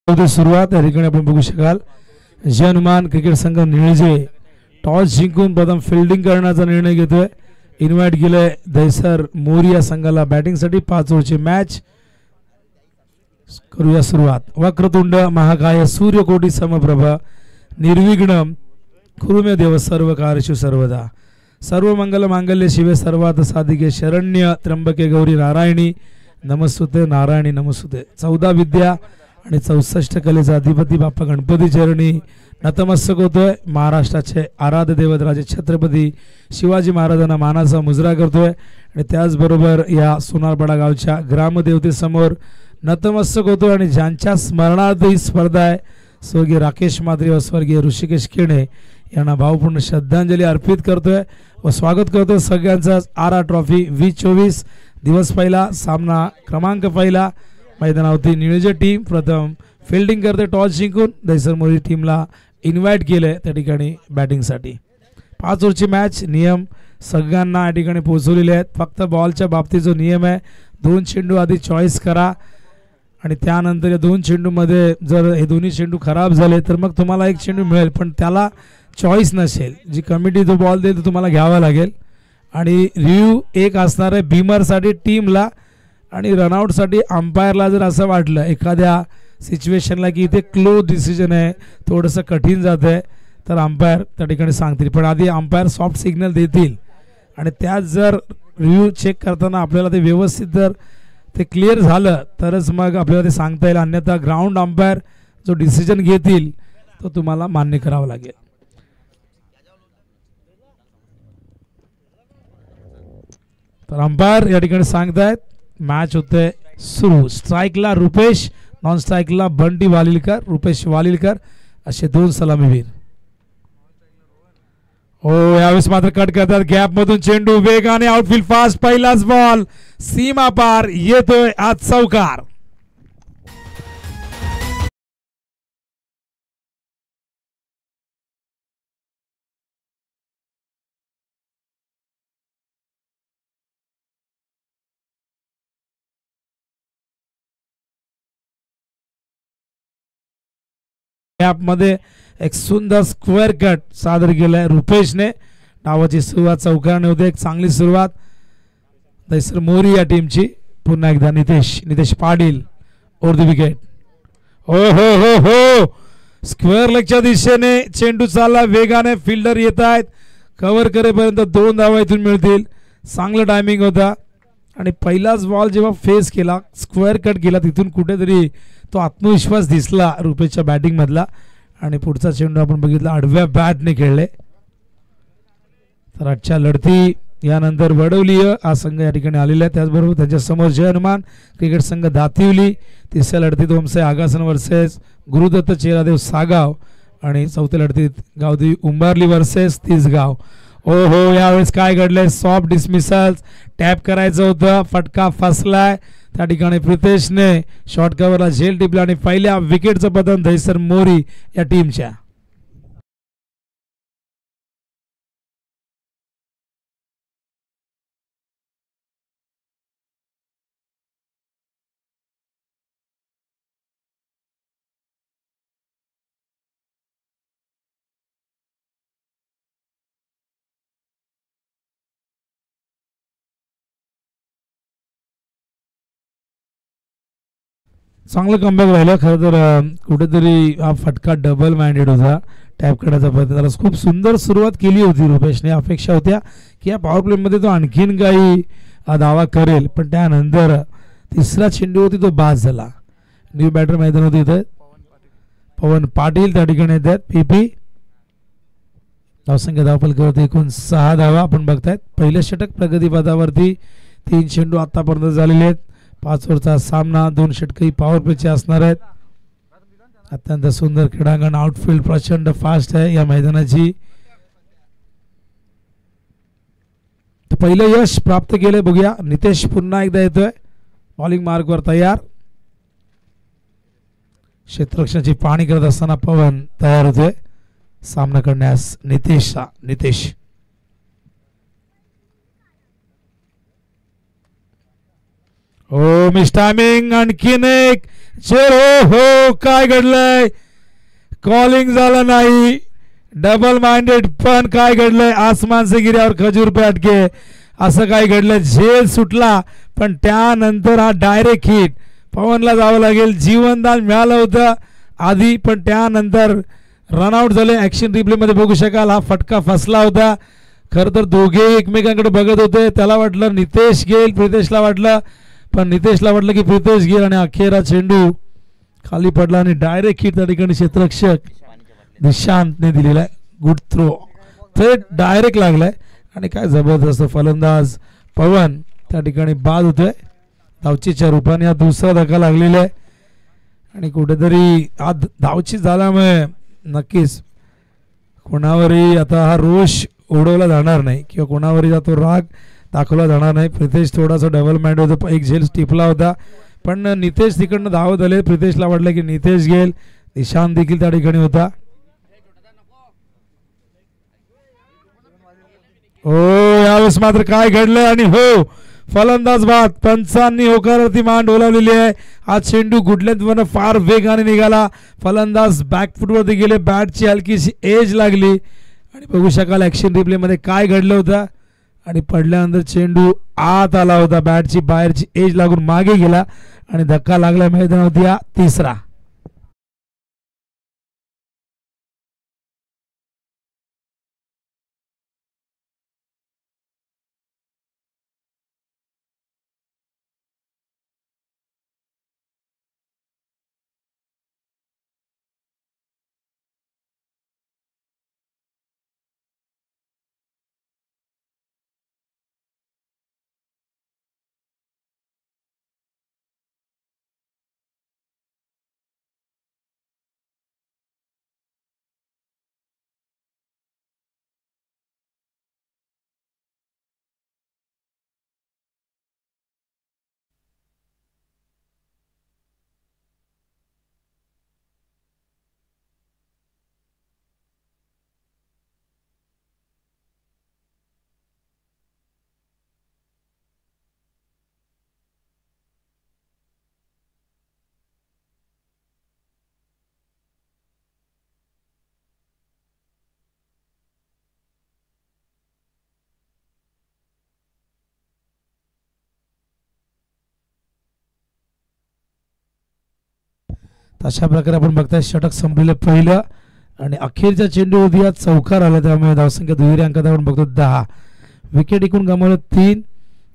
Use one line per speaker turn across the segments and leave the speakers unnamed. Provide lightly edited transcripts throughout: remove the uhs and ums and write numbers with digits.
सुरुवात या ठिकाणी आपण बघू शकाल. जय हनुमान क्रिकेट संघ निळजे टॉस जिंकून प्रथम फिल्डिंग करण्याचा निर्णय घेतोय. इन्व्हाइट केलंय दहिसर मोरी या संघाला बॅटिंगसाठी. 5 ओव्हरची मॅच करूया सुरुवात. वक्रतुंड महाकाय सूर्यकोटी समप्रभ निर्विघ्न कुरुमे देव सर्व कार्येषु सर्वदा. सर्व मंगल मांगल्य शिवे सर्वार्थ साधिके शरण्य त्र्यंबके गौरी नारायणी नमस्तुते नारायणी नमस्तुते. 14 विद्या आणि 64 कलेचा अधिपती बाप्पा गणपती चरणी नतमस्तक होतोय. महाराष्ट्राचे आराध्य दैवत राजे छत्रपती शिवाजी महाराजांना मानाचा मुजरा करतोय आणि त्याचबरोबर या सोनारपाडा गावच्या ग्रामदेवतेसमोर नतमस्तक होतोय. आणि ज्यांच्या स्मरणार्थ ही स्पर्धा आहे स्वर्गीय राकेश म्हात्रे व स्वर्गीय ऋषिकेश केणे यांना भावपूर्ण श्रद्धांजली अर्पित करतोय व स्वागत करतोय सगळ्यांचा. आरा ट्रॉफी 2024 दिवस पहिला सामना क्रमांक पहिला. मैदानावरती निळजे टीम प्रथम फिल्डिंग करते टॉस जिंकून. दहिसर मोरी टीमला इन्व्हाइट केले त्या ठिकाणी बॅटिंगसाठी. 5 ओव्हरची मॅच. नियम सगळ्यांना या ठिकाणी पोहोचवलेले आहेत. फक्त बॉलच्या बाबतीत जो नियम आहे 2 चेंडू आधी चॉईस करा आणि त्यानंतर या 2 चेंडूमध्ये जर हे दोन्ही चेंडू खराब झाले तर मग तुम्हाला 1 चेंडू मिळेल, पण त्याला चॉईस नसेल. जी कमिटी जो बॉल देईल तो तुम्हाला घ्यावा लागेल. आणि रिव्ह्यू एक असणार आहे भीमरसाठी टीमला आणि रनआउटसाठी अंपायरला. जर असं वाटलं एखाद्या सिच्युएशनला की इथे क्लोज डिसिजन आहे थोडंसं कठीण जात आहे तर अंपायर त्या ठिकाणी सांगतील, पण आधी अंपायर सॉफ्ट सिग्नल देतील आणि त्यात जर रिव्ह्यू चेक करताना आपल्याला ते व्यवस्थित जर ते क्लिअर झालं तरच मग आपल्याला ते सांगता येईल. अन्यथा ग्राउंड अंपायर जो डिसिजन घेतील तो तुम्हाला मान्य करावा लागेल. तर अंपायर या ठिकाणी सांगतायत मॅच होते सुरू. स्ट्राईकला रुपेश, नॉन स्ट्राईकला बंटी वालिलकर, रुपेश वालिलकर असे 2 सलामीवीर. हो यावेळेस मात्र कट करतात गॅप मधून चेंडू वेगाने आउटफील्ड फास्ट. पहिलाच बॉल सीमा पार येतोय आज चौकार. मध्ये एक सुंदर स्क्वेअर कट सादर केलाय रुपेशने. डावाची सुरुवात चौकाराने होते. एक चांगली सुरुवात दहिसर मोरी या टीमची. पुन्हा एकदा Nitesh Patil over the wicket. हो हो हो हो स्क्वेअर लेगच्या दिशेने चेंडू चालला वेगाने. फिल्डर येत आहेत कव्हर करेपर्यंत 2 धावा इथून मिळतील. चांगला टायमिंग होता आणि पहिलाच बॉल जेव्हा फेस केला स्क्वेअर कट केला तिथून कुठेतरी तो आत्मविश्वास दिसला रुपेशच्या बॅटिंग मधला. आणि पुढचा चेंडू आपण बघितला आडव्या बॅटने खेळले. तर आजच्या लढती यानंतर वडवली हा संघ या ठिकाणी आलेला आहे. त्याचबरोबर त्यांच्या समोर जय हनुमान क्रिकेट संघ दातिवली. तिसऱ्या लढतीत ओमसाई आगासन वर्सेस गुरुदत्त चेरादेव सागाव आणि चौथ्या लढतीत गावदेवी उंबारली वर्सेस तिसगाव. ओ हो यावेळेस काय घडलंय. सॉफ्ट डिसमिसल टॅप करायचं होतं, फटका फसलाय. त्या ठिकाणी प्रितेशने शॉर्ट कव्हरला झेल टिपला आणि पहिल्या विकेटचं पतन दहिसर मोरी या टीमच्या. चांगलं कमबॅक राहिलं खरं तर. कुठेतरी हा फटका डबल माइंडेड होता. टॅप करण्याचा प्रयत्न त्याला खूप सुंदर सुरुवात केली होती रुपेशने. अपेक्षा होत्या की या पॉवर प्लेमध्ये तो आणखीन काही दावा करेल, पण त्यानंतर तिसरा चेंडू होती तो बाद झाला. न्यू बॅटर मैदान होते इथे पवन पाटील त्या ठिकाणी येतात. पीपी धावसंख्या धावफलकावरती एकूण 6 धावा आपण बघतायत. पहिलं षटक प्रगतीपथावरती 3 चेंडू आतापर्यंत झालेले आहेत. 5 ओव्हरचा सामना. 2 षटकही पॉवर प्लेचे असणार आहेत. अत्यंत सुंदर क्रीडांगण. आउटफील्ड प्रचंड फास्ट आहे या मैदानाची. तर पहिलं यश प्राप्त केले बघूया. नितेश पुन्हा एकदा येतोय बॉलिंग मार्कवर तयार. क्षेत्ररक्षणाची पाहणी करत असताना पवन तयार होतोय सामना करण्यास. नितेश हो मिस टायमिंग. आणखीन एक हो हो काय घडलंय, कॉलिंग झालं नाही, डबल माइंडेड. पण काय घडलंय, आसमान से गिऱ्यावर खजूर पे अटके, असं काय घडलं. झेल सुटला पण त्यानंतर हा डायरेक्ट हिट. पवनला जावं लागेल, जीवनदान मिळालं होतं आधी पण त्यानंतर रनआउट झाले. ॲक्शन रिप्लेमध्ये बघू शकाल हा फटका फसला होता. खरं तर दोघे एकमेकांकडे बघत होते. त्याला वाटलं नितेश घेईल, प्रितेशला वाटलं, पण नितेशला वाटलं की प्रितेश घेईल आणि अखेर हा चेंडू खाली पडला आणि डायरेक्ट हिट त्या ठिकाणी क्षेत्ररक्षक निशांतने दिलेला आहे. गुड थ्रो, थेट डायरेक्ट लागलाय आणि काय जबरदस्त फलंदाज पवन त्या ठिकाणी बाद होतोय. धावचीच्या रूपाने हा दुसरा धक्का लागलेला आहे आणि कुठेतरी हा धावची झाल्यामुळे नक्कीच कोणावरही आता हा रोष ओढवला जाणार नाही किंवा कोणावरही तो राग दाखवला जाणार नाही. प्रितेश थोडासा डेव्हलपमेंट होतं, एक झेल टिपला होता पण नितेश तिकडनं धावत आले. प्रितेशला वाटलं की नितेश घेईल, निशांत देखील त्या ठिकाणी होता. हो यावेळेस मात्र काय घडलं आणि हो फलंदाज बाद. पंचांनी होकारार्थी मान डोलावलेली आहे. हा चेंडू गुडलेंथवरनं फार वेगाने निघाला, फलंदाज बॅकफुटवरती गेले, बॅटची हलकीशी एज लागली आणि बघू शकाल ॲक्शन रिप्लेमध्ये काय घडलं होतं. आणि पडल्यानंतर चेंडू आत आला होता, बॅटची बाहेरची एज लागून मागे गेला आणि धक्का लागला मैदानावरती हा तिसरा. अशा प्रकारे आपण बघताय षटक संपलेलं पहिलं आणि अखेरच्या चेंडूवरती आज चौकार आला, त्यामुळे धावसंख्या दुहेरी अंकात आपण बघतो 10. विकेट एकूण गमावलं 3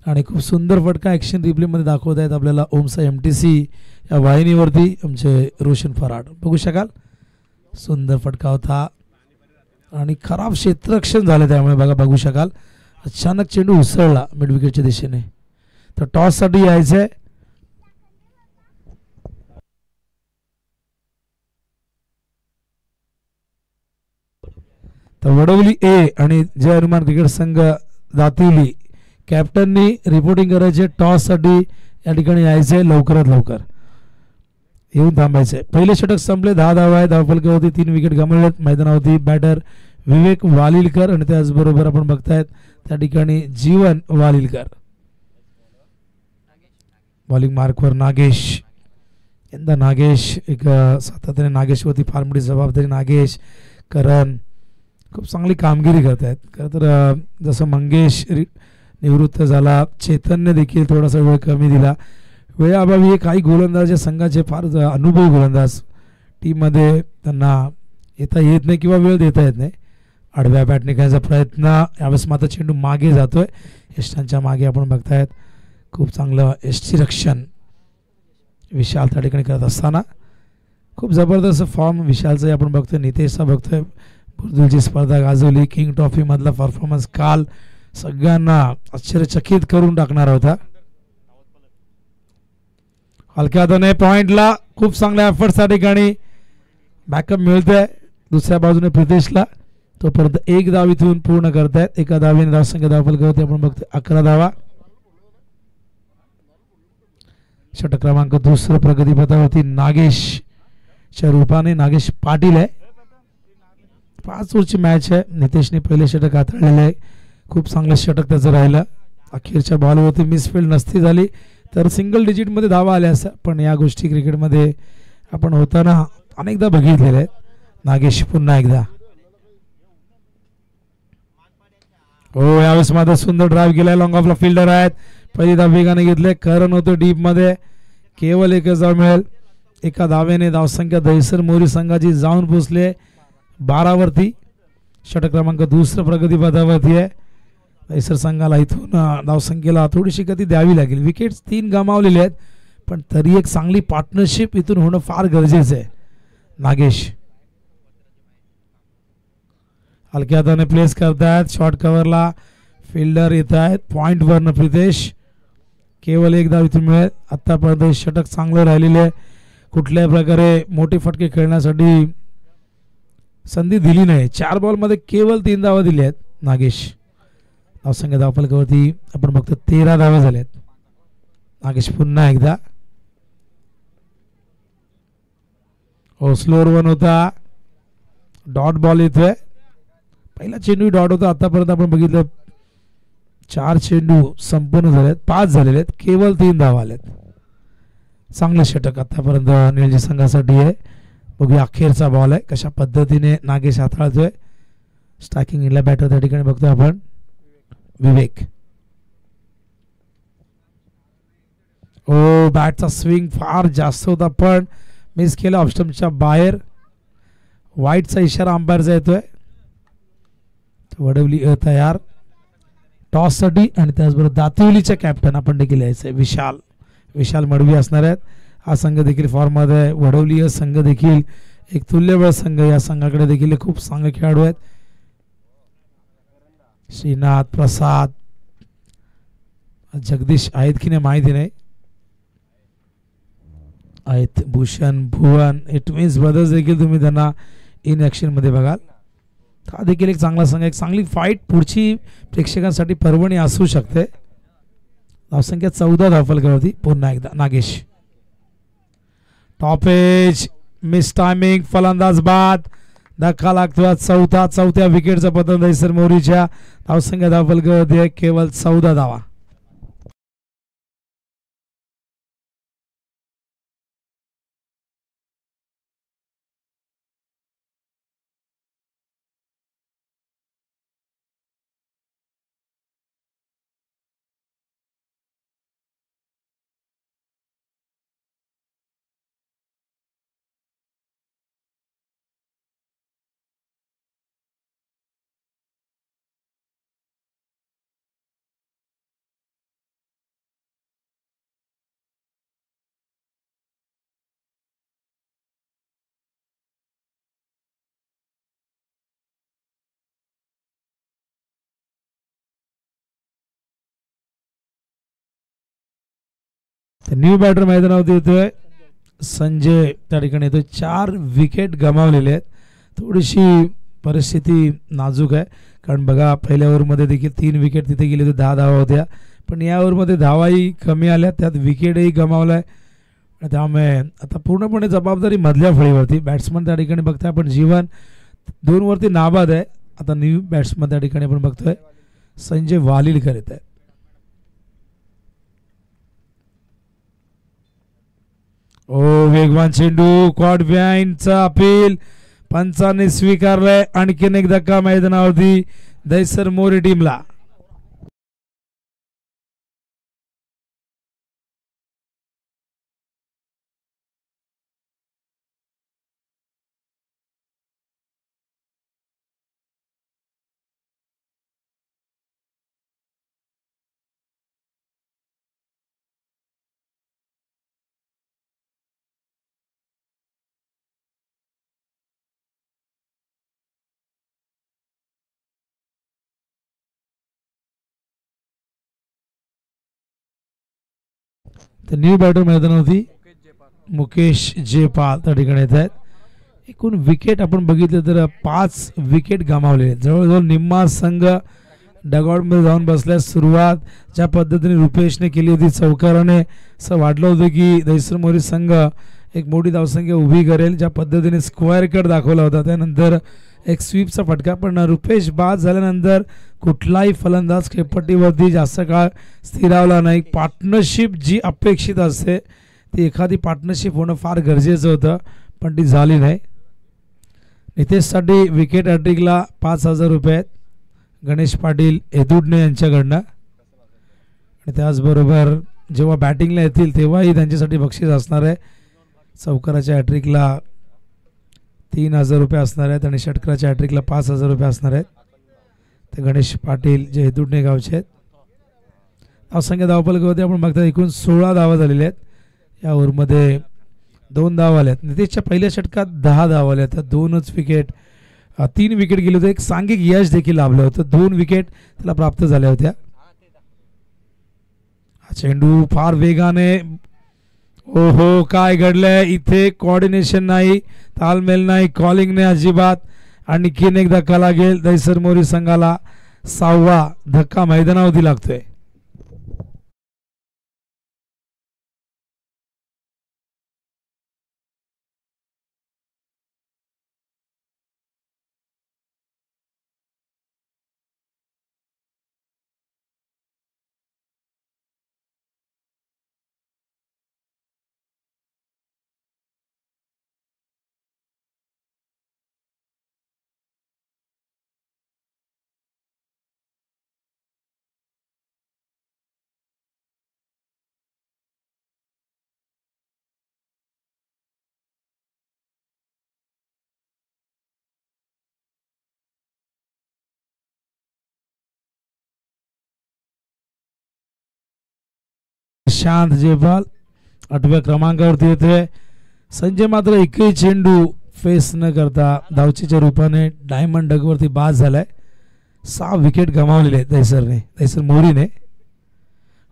आणि खूप सुंदर फटका ॲक्शन रिप्लेमध्ये दाखवत आहेत आपल्याला ओमसा MTC या वाहिनीवरती आमचे रोशन फराड. बघू शकाल सुंदर फटका होता आणि खराब क्षेत्ररक्षण झालं, त्यामुळे बघू शकाल अचानक चेंडू उसळला मिड विकेटच्या दिशेने. तर टॉससाठी यायचं आहे. तर वडवली ए आणि जय हनुमान क्रिकेट संघ दातिवली कॅप्टननी रिपोर्टिंग करायचे. टॉससाठी या ठिकाणी यायचे लवकरात लवकर, येऊन थांबायचे. पहिले षटक संपले, 10 धावा आहे धावफलकावरती, 3 विकेट गमावलेत. मैदानावरती बॅटर विवेक वालिलकर आणि त्याचबरोबर आपण बघतायत त्या ठिकाणी जीवन वालिलकर. बॉलिंग मार्कवर नागेश. यंदा नागेश एक सातत्याने नागेशवरती फार मोठी जबाबदारी. नागेश करण खूप चांगली कामगिरी करत आहेत. खरं तर जसं मंगेश निवृत्त झाला, चैतन्य देखील थोडासा वेळ कमी दिला. वेळाअभावी काही गोलंदाज या संघाचे फार अनुभवी गोलंदाज टीममध्ये त्यांना येता येत नाही किंवा वेळ देता येत नाही. आडव्या बॅटने करायचा प्रयत्न, यावेळेस मात्र चेंडू मागे जातोय. यष्टांच्या मागे आपण बघतायत खूप चांगलं यष्टी रक्षण विशाल त्या ठिकाणी करत असताना खूप जबरदस्त फॉर्म विशालचा आपण बघतोय. नितेशचा बघतोय, बुर्दुलची स्पर्धा गाजवली, किंग ट्रॉफी मधला परफॉर्मन्स काल सगळ्यांना आश्चर्यचकित करून टाकणार होता. हलक्या हाताने पॉइंटला खूप चांगल्या एफर्ट्स त्या ठिकाणी बॅकअप मिळतोय. दुसऱ्या बाजूने प्रितेशला तो परत एक धाव इथून पूर्ण करतायत. एका धावेने धावसंख्या धावफलकावरती आपण बघतोय 11 धावा. षटक क्रमांक दुसरं प्रगतीपथावरती नागेशच्या रूपाने नागेश पाटील आहे. 5 ओव्हरची मॅच आहे. नितेशने पहिले षटक हाताळलेलं आहे, खूप चांगलं षटक त्याचं राहिलं. अखेरच्या बॉलवरती मिसफिल्ड नसती झाली तर सिंगल डिजिटमध्ये धावा आल्या असत्या, पण या गोष्टी क्रिकेटमध्ये आपण होताना अनेकदा बघितलेल्या आहेत. नागेश पुन्हा एकदा. हो, यावेळेस माझा सुंदर ड्राईव्ह केलाय. लॉंग ऑफला फिल्डर आहेत. पहिली धाव वेगाने घेतले. करण होतं डीप मध्ये. केवळ एकच धाव मिळेल. एका धावेने धावसंख्या दहिसर मोरी संघाची जाऊन पोहोचले 12 वरती. षटक क्रमांक दुसरं प्रगतीपथावरती आहे. दहिसर संघाला इथून धावसंख्येला थोडीशी गती द्यावी लागेल. विकेट्स 3 गमावलेले आहेत, पण तरी एक चांगली पार्टनरशिप इथून होणं फार गरजेचं आहे. नागेश हलक्या हाताने प्लेस करतायत. शॉर्ट कव्हरला फिल्डर येत आहेत. पॉइंट वरनं प्रितेश. केवळ एक धाव इथून मिळेल. आतापर्यंत षटक चांगलं राहिलेले आहे. कुठल्याही प्रकारे मोठे फटके खेळण्यासाठी संधी दिली नाही. 4 बॉलमध्ये केवळ 3 धावा दिल्या आहेत. नागेश धावसंख्या धावफलकावरती आपण बघतो 13 धावा झाल्यात. नागेश पुन्हा एकदा. हो, स्लोअर वन होता. डॉट बॉल येतोय. पहिला चेंडू डॉट होता. आतापर्यंत आपण बघितलं 4 चेंडू संपन्न झालेत. 5 झालेले आहेत. केवळ 3 धावा आल्यात. चांगलं षटक आतापर्यंत निळजी संघासाठी आहे. बघूया अखेरचा बॉल आहे, कशा पद्धतीने नागेश हाताळतोय. स्ट्रायकिंग इनला बॅटर त्या ठिकाणी बघतोय आपण. विवेक. ओ, बॅटचा स्विंग फार जास्त होता, पण मिस केला. ऑफस्टंपच्या बाहेर. वाईटचा इशारा अंपायरचा येतोय. वडवली तयार टॉससाठी. आणि त्याचबरोबर दातिवलीच्या कॅप्टन आपण देखील यायचंय. विशाल मडवी असणार आहेत. हा संघ देखील फॉर्ममध्ये आहे. वडवली संघ देखील एक तुल्यबळ संघ. या संघाकडे देखील खूप चांगले खेळाडू आहेत. श्रीनाथ, प्रसाद, जगदीश आहेत की नाही माहिती नाही. आहेत भूषण, भुवन, ट्विन्स ब्रदर्स देखील तुम्ही त्यांना इन ॲक्शन मध्ये बघाल. हा देखील एक चांगला संघ. एक चांगली फाईट पुढची प्रेक्षकांसाठी पर्वणी असू शकते. धावसंख्या 14 धावफलकावरती. पुन्हा एकदा Nagesh. Top edge, miss timing, फलंदाज बाद. धक्का लागतो. चौथ्या विकेटचा पतन दहिसर मोरीच्या. धावसंख्या धावफलकावरती आहे केवळ 14 धावा. न्यू बॅटर मैदानावरती येतोय. संजय त्या ठिकाणी येतोय. 4 विकेट गमावलेले आहेत. थोडीशी परिस्थिती नाजूक आहे, कारण बघा पहिल्या ओव्हरमध्ये देखील 3 विकेट तिथे गेले होते. 10 धावा होत्या, पण या ओव्हरमध्ये धावाही कमी आल्या, त्यात विकेटही गमावलाय. त्यामुळे आता पूर्णपणे जबाबदारी मधल्या फळीवरती. बॅट्समन त्या ठिकाणी बघताय आपण जीवन 2 वरती नाबाद आहे. आता न्यू बॅट्समन त्या ठिकाणी आपण बघतोय संजय वालिलकर येत आहे. ओ, वेगवान चेंडू. कॉट बिहाइंडचा अपील पंचाने स्वीकारलाय. आणखीन एक धक्का मैदानावरती दहिसर मोरी टीमला. तर न्यू बॅटर मैदानावरती मुकेश जेपाल त्या ठिकाणी येत आहेत. एकूण विकेट आपण बघितलं तर 5 विकेट गमावले. जवळजवळ निम्मा संघ डगआउटमध्ये जाऊन बसल्या. सुरुवात ज्या पद्धतीने रुपेशने केली होती चौकाराने, असं वाटलं होतं की दहिसर मोरी संघ एक मोठी धावसंख्या उभी करेल. ज्या पद्धतीने स्क्वेअर कट दाखवला होता त्यानंतर एक स्वीपचा फटका, पण रुपेश बाद झाल्यानंतर कुठलाही फलंदाज खेळपट्टीवरती जास्त काळ स्थिरावला नाही. पार्टनरशिप जी अपेक्षित असते ती एखादी पार्टनरशिप होणं फार गरजेचं होतं, पण ती झाली नाही. नितेशसाठी विकेट हॅट्रिकला 5,000 रुपये आहेत गणेश पाटील एदुडणे यांच्याकडनं. आणि त्याचबरोबर जेव्हा बॅटिंगला येतील तेव्हाही त्यांच्यासाठी बक्षीस असणार आहे. चौकाराच्या हॅट्रिकला 3,000 रुपये असणार आहेत आणि षटकाराच्या हॅट्रिकला 5,000 रुपये असणार आहेत. ते गणेश पाटील जे एदुडणे गावचे आहेत. धावसंख्या धावफलकावरती आपण बघता एकूण 16 धावा झालेल्या आहेत. या ओव्हरमध्ये 2 धावा आल्या आहेत. नितेशच्या पहिल्या षटकात 10 धावा आल्या तर 2च विकेट 3 विकेट गेले होते. एक सांघिक यश देखील लाभलं होतं. 2 विकेट त्याला प्राप्त झाल्या होत्या. हा चेंडू फार वेगाने, ओहो काय घडलंय इथे, कोऑर्डिनेशन नाही, तालमेल नाही, कॉलिंग नाही अजिबात. आणखीन एक धक्का लागेल. दहिसर मोरी संघाला 6वा धक्का मैदानावरती लागतोय. शांत जेपाल 8व्या क्रमांकावरती येते. संजय मात्र एकही चेंडू फेस न करता धावचीच्या रूपाने डायमंड डगवरती बाद झालाय. 6 विकेट गमावलेले आहेत दहिसर मोरीने.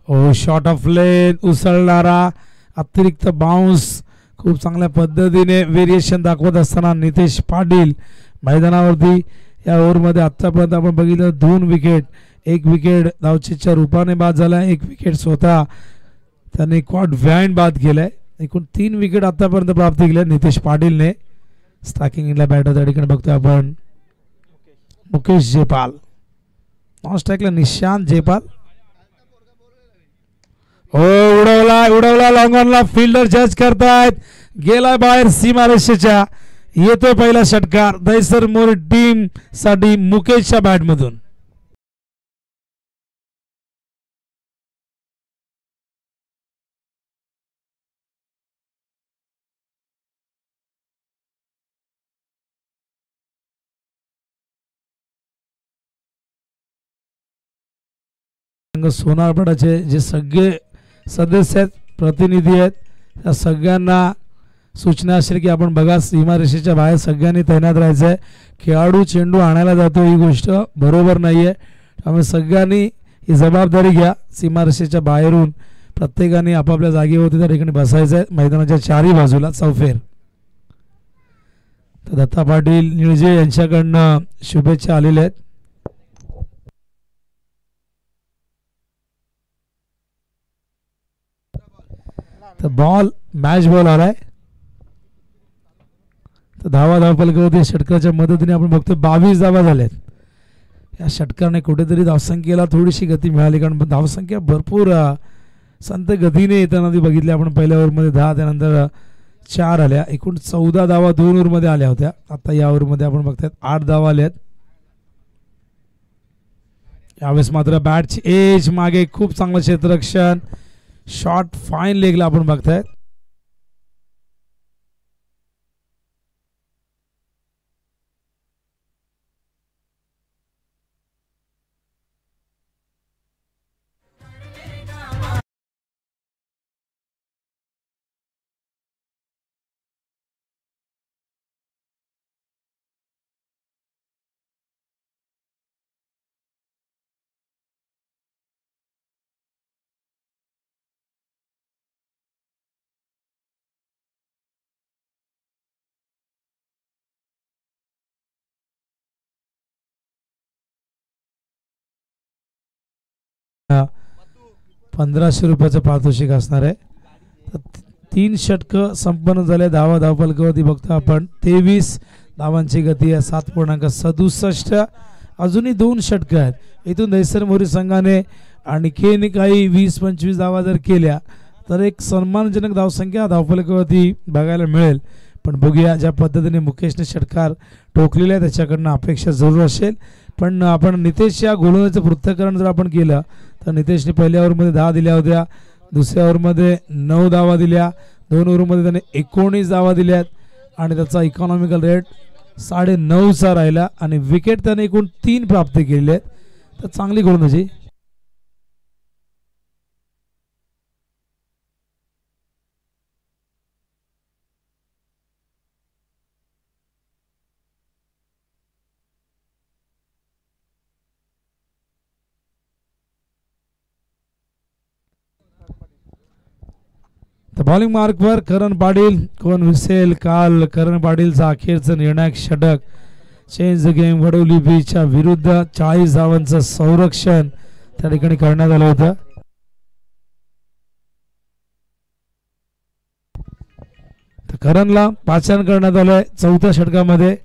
ओ शॉट ऑफ लेन, उसळणारा अतिरिक्त बाउन्स, खूप चांगल्या पद्धतीने व्हेरिएशन दाखवत असताना नितेश पाटील मैदानावरती. या ओव्हरमध्ये आतापर्यंत आपण बघितलं 2 विकेट, 1 विकेट धावचीच्या रूपाने बाद झाला, 1 विकेट स्वतः त्यांनी क्वाड व्हॅन बाद केलाय. एकूण 3 विकेट आतापर्यंत प्राप्त केल्या नितेश पाटीलने. स्ट्रायकिंग इंडला बॅटर त्या ठिकाणी बघतोय आपण मुकेश जेपाल. नॉन स्ट्राईकला निशांत जेपाल. हो उडवला लॉंग ऑनला, फिल्डर जज करतायत, गेला बाहेर सीमारेषेच्या. येतोय पहिला षटकार दहिसर मोरी टीम साठी मुकेशच्या बॅट मधून. सोनारपाडाचे जे सगळे सदस्य आहेत, प्रतिनिधी आहेत, त्या सगळ्यांना सूचना असेल की आपण बघा सीमारेषेच्या बाहेर सगळ्यांनी तैनात राहायचं आहे. खेळाडू चेंडू आणायला जातो ही गोष्ट बरोबर नाही आहे. त्यामुळे सगळ्यांनी ही जबाबदारी घ्या. सीमारेषेच्या बाहेरून प्रत्येकाने आपापल्या जागेवरती त्या ठिकाणी बसायचं आहे. मैदानाच्या चारही बाजूला चौफेर. तर दत्ता पाटील निळजे यांच्याकडनं शुभेच्छा आलेल्या आहेत. तर बॉल मॅच बॉल आलाय. तर धावफलकावरती षटकाच्या मदतीने आपण बघतोय 22 धावा झाल्यात. या षटकाने कुठेतरी धावसंख्येला थोडीशी गती मिळाली, कारण धावसंख्या भरपूर संत गतीने येताना ती बघितली आपण. पहिल्या ओव्हरमध्ये 10, त्यानंतर 4 आल्या. एकूण 14 धावा 2 ओव्हरमध्ये आल्या होत्या. आता या ओव्हरमध्ये आपण बघतायत 8 धावा आल्यात. यावेळेस मात्र बॅटची एज मागे, खूप चांगलं क्षेत्ररक्षण, शॉट फाईन लेगला आपण बघतायत. ₹1,500 पारितोषिक असणार आहे. 3 षटकं संपन्न झाले. धावफलकावरती बघतो आपण 23 धावांची गती आहे. 7.67. अजूनही 2 षटकं आहेत. इथून दहिसर मोरी संघाने आणखीन काही 20-25 धावा जर केल्या तर एक सन्मानजनक धावसंख्या धावफलकावरती बघायला मिळेल. पण बघूया ज्या पद्धतीने मुकेशने षटकार ठोकलेले आहे त्याच्याकडनं अपेक्षा जरूर असेल. पण आपण नितेश या गोलंदाजीचं पृथक्करण जर आपण केलं तर नितेशने पहिल्या ओव्हरमध्ये 10 दिल्या होत्या, दुसऱ्या ओव्हरमध्ये 9 धावा दिल्या, 2 ओव्हरमध्ये त्याने 19 धावा दिल्यात आणि त्याचा इकॉनॉमिकल रेट 9.5चा राहिला आणि विकेट त्याने एकूण 3 प्राप्त केलेले आहेत. तर चांगली गोलंदाजी. बॉलिंग मार्कवर करण पाटील. कोण विसेल काल करण पाटीलचा अखेरचं निर्णायक षटक. चेंज द गेम वडोली बीच्या विरुद्ध 40 धावांचं संरक्षण त्या ठिकाणी करण्यात आलं होतं. करणला पाचारण करण्यात आलंय 4थ्या षटकामध्ये.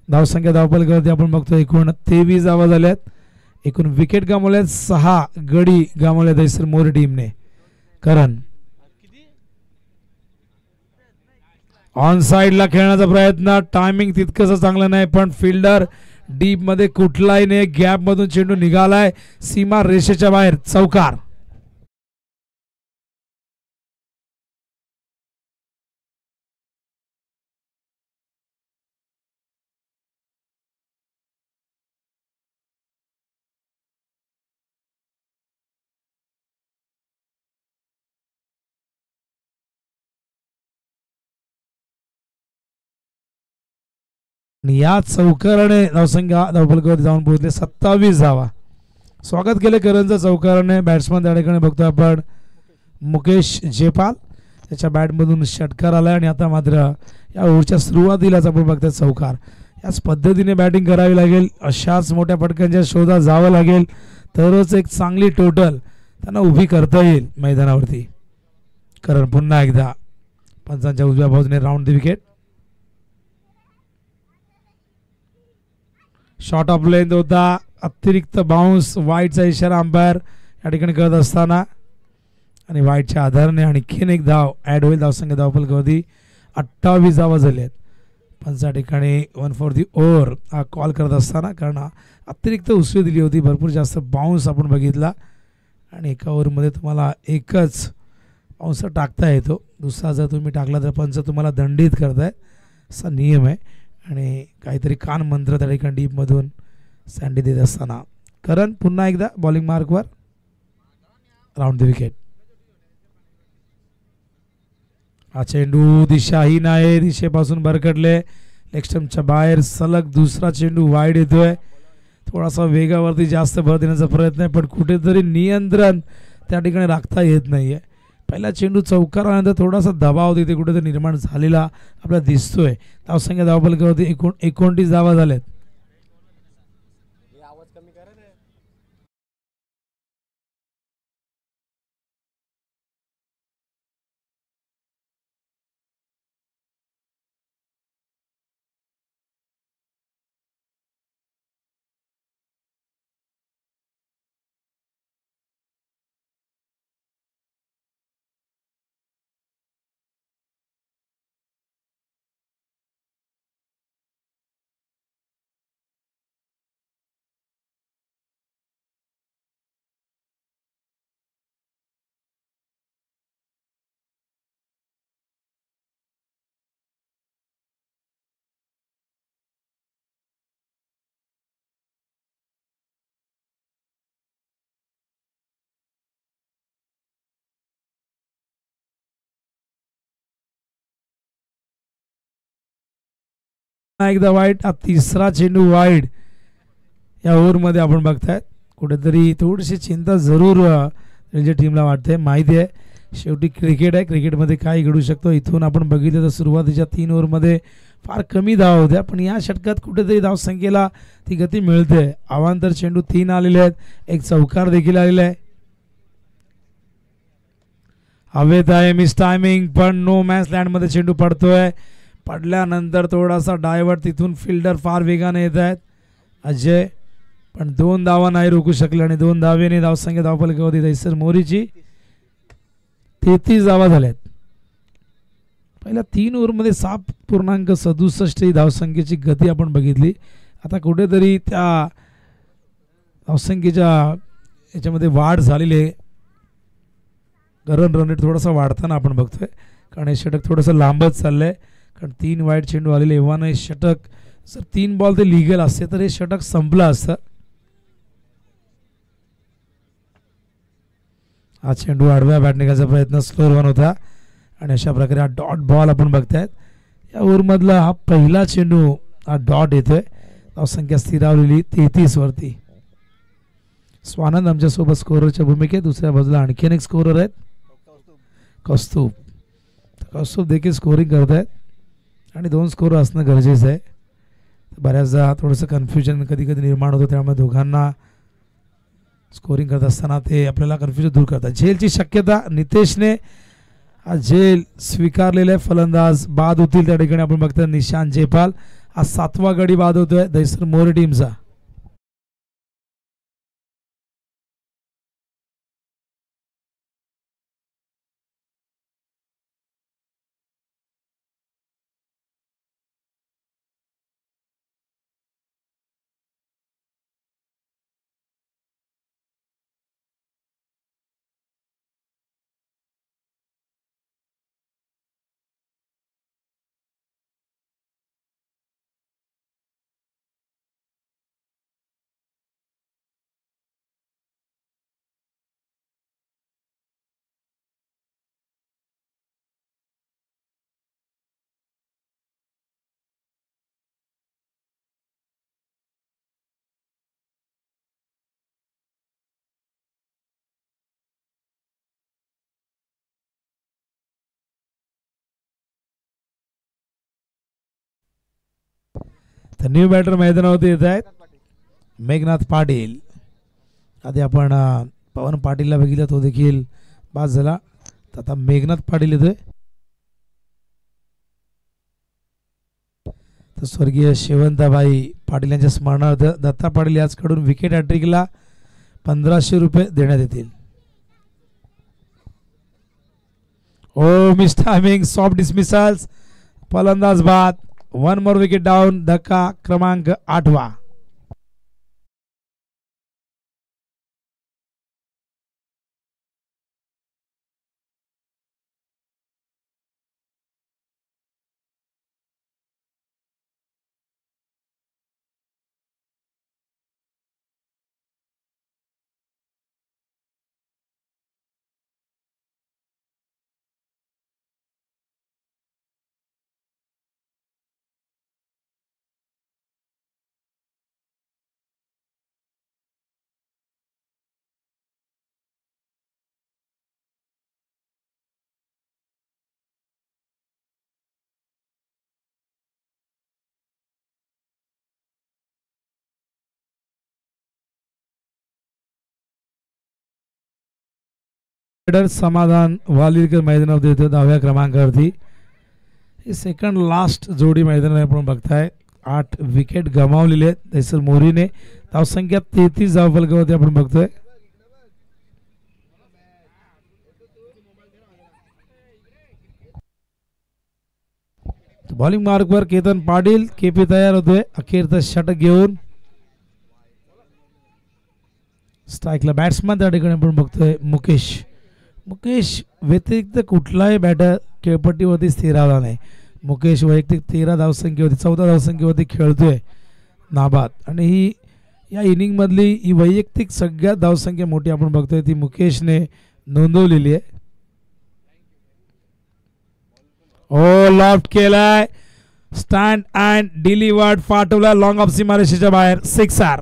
धावसंख्या धावफलकावरती आपण बघतो एकूण 23 धावा झाल्यात. एकूण विकेट गमावल्यात, 6 गडी गमावले दहिसर मोरी टीमने. करण ऑन साइडला खेळण्याचा प्रयत्न. टायमिंग तितकंच चांगलं नाही पण फिल्डर डीप मध्ये कुठलाही नाही. गॅप मधून चेंडू निघालाय सीमा रेषेच्या बाहेर. चौकार. या चौकाराने धावसंख्या धावफलकावरती जाऊन पोहोचले 27 धावा. स्वागत केले करणचं चौकाराने. बॅट्समन त्या ठिकाणी बघतो आपण मुकेश जेपाल. त्याच्या बॅटमधून षटकार आलाय आणि आता मात्र या ओव्हरच्या सुरुवातीलाच आपण बघतोय चौकार. याच पद्धतीने बॅटिंग करावी लागेल. अशाच मोठ्या फटक्यांच्या शोधात जावं लागेल तरच एक चांगली टोटल त्यांना उभी करता येईल मैदानावरती. करण पुन्हा एकदा पंचांच्या उजव्या बाजूने round the wicket. Shot of length होता. अतिरिक्त बाउन्स वाईटचा इशारा अंपायर या ठिकाणी करत असताना आणि वाईटच्या आधाराने आणखीन एक धाव ॲड होईल. धावसंख्या धावफलकावरती 28 धावा झाले आहेत. पंचा ठिकाणी 1 फॉर दी ओव्हर हा कॉल करत असताना कारण अतिरिक्त उसळी दिली होती. भरपूर जास्त बाउन्स आपण बघितला आणि एका ओव्हरमध्ये तुम्हाला एकच बाउन्सर टाकता येतो. दुसरा जर तुम्ही टाकला तर पंच तुम्हाला दंडित करताय असा नियम आहे. आणि काहीतरी कान मंत्र त्या ठिकाणी डीपमधून सँडी देत असताना करण पुन्हा एकदा बॉलिंग मार्कवर. Round the wicket. हा चेंडू दिशाहीन आहे. दिशेपासून भरकटले. लेग स्टंपच्या बाहेर सलग दुसरा चेंडू वाईड येतोय. थोडासा वेगावरती जास्त भर देण्याचा प्रयत्न आहे पण कुठेतरी नियंत्रण त्या ठिकाणी राखता येत नाहीये. पहिला चेंडू चौकार आल्यानंतर थोडासा दबाव तिथे कुठेतरी निर्माण झालेला आपल्याला दिसतोय. धावसंख्या धावफलकावरती 29 धावा झाल्यात. एकदा वाईट. तिसरा चेंडू वाईड या ओव्हरमध्ये आपण बघताय. कुठेतरी थोडीशी चिंता जरूर त्यांच्या टीमला वाटते. माहिती आहे शेवटी क्रिकेट आहे. क्रिकेटमध्ये काय घडू शकतो. इथून आपण बघितलं तर सुरुवातीच्या 3 ओव्हरमध्ये फार कमी धावा होत्या पण या षटकात कुठेतरी धावसंख्येला ती गती मिळते. अवांतर चेंडू 3 आलेले आहेत. एक चौकार देखील आलेला आहे. हवेत आहे, मिस टायमिंग, पण नो मॅच लँडमध्ये चेंडू पडतोय. पडल्यानंतर थोडासा डायव्हर्ट, तिथून फिल्डर फार वेगाने येत आहेत. अजय पण 2 धावा नाही रोखू शकले आणि 2 धावेने धावसंख्या धावफलकावरती दैसर मोरीची 33 धावा झाल्यात. पहिल्या 3 ओव्हरमध्ये 7.67 ही धावसंख्येची गती आपण बघितली. आता कुठेतरी त्या धावसंख्येच्या याच्यामध्ये वाढ झालेली आहे. रन रेट थोडासा वाढताना आपण बघतोय, कारण हे षटक थोडंसं लांबच चाललंय. कारण 3 वाईट चेंडू आलेले एव्हाना हे षटक जर 3 बॉल ते लिगल असते तर हे षटक संपलं असतं. हा चेंडू आडव्या बॅटनिकाचा प्रयत्न, स्लोअर वन होता आणि अशा प्रकारे हा डॉट बॉल आपण बघतायत. या ओव्हरमधला हा पहिला चेंडू हा डॉट येतोय. धावसंख्या स्थिरावलेली 33 वरती. स्वानंद आमच्यासोबत स्कोररच्या भूमिकेत. दुसऱ्या बाजूला आणखीन एक स्कोरर आहेत, कौस्तुभ देखील स्कोरिंग करत आहेत आणि 2 स्कोर असणं गरजेचं आहे. बऱ्याचदा थोडंसं कन्फ्युजन कधी कधी निर्माण होतं, त्यामुळे दोघांना स्कोरिंग करत असताना ते आपल्याला कन्फ्युजन दूर करतात. झेलची शक्यता, नितेशने हा झेल स्वीकारलेला आहे. फलंदाज बाद होतील त्या ठिकाणी आपण बघतोय निशांत जयपाल. हा 7वा गडी बाद होतोय दैसर मोरे टीमचा. तर न्यू बॅटर मैदानावरती येत आहेत मेघनाथ पाटील. आधी आपण पवन पाटीलला बघितलं, तो देखील बाद झाला. तर आता मेघनाथ पाटील येतोय. तर स्वर्गीय शेवंताबाई पाटील यांच्या स्मरणार्थ दत्ता पाटील याचकडून विकेट हॅट्रिकला 1500 रुपये देण्यात येतील. ओ मिस टायमिंग, सॉफ्ट डिसमिसल्स, फलंदाज बाद, 1 मोर विकेट डाऊन. धक्का क्रमांक 8वा. समाधान वालिरकर मैदानावर येतो 10व्या क्रमांकावरती. ही सेकंड लास्ट जोडी मैदानावर आपण बघताय. 8 विकेट गमावलेले आहेत दैसर मोरीने. धावसंख्या 33 धावफलकावरती आपण बघतोय. बॉलिंग मार्कवर केतन पाटील. केपी तयार होतोय अखेरचा षटक घेऊन. स्ट्राईकला बॅट्समन त्या ठिकाणी आपण बघतोय मुकेश व्यतिरिक्त कुठलाही बॅटर खेळपट्टीवरती स्थिरावला नाही. मुकेश वैयक्तिक 13 धावसंख्येवरती 14 धावसंख्येवरती खेळतोय नाबाद. आणि ही या इनिंग मधली ही वैयक्तिक सगळ्यात धावसंख्या मोठी आपण बघतोय ती मुकेशने नोंदवलेली आहे. ओ लॉफ्ट केलाय, स्टँड अँड डिलिव्हर्ड, फाटवला लॉंग ऑफ सीमारेषेच्या बाहेर, 6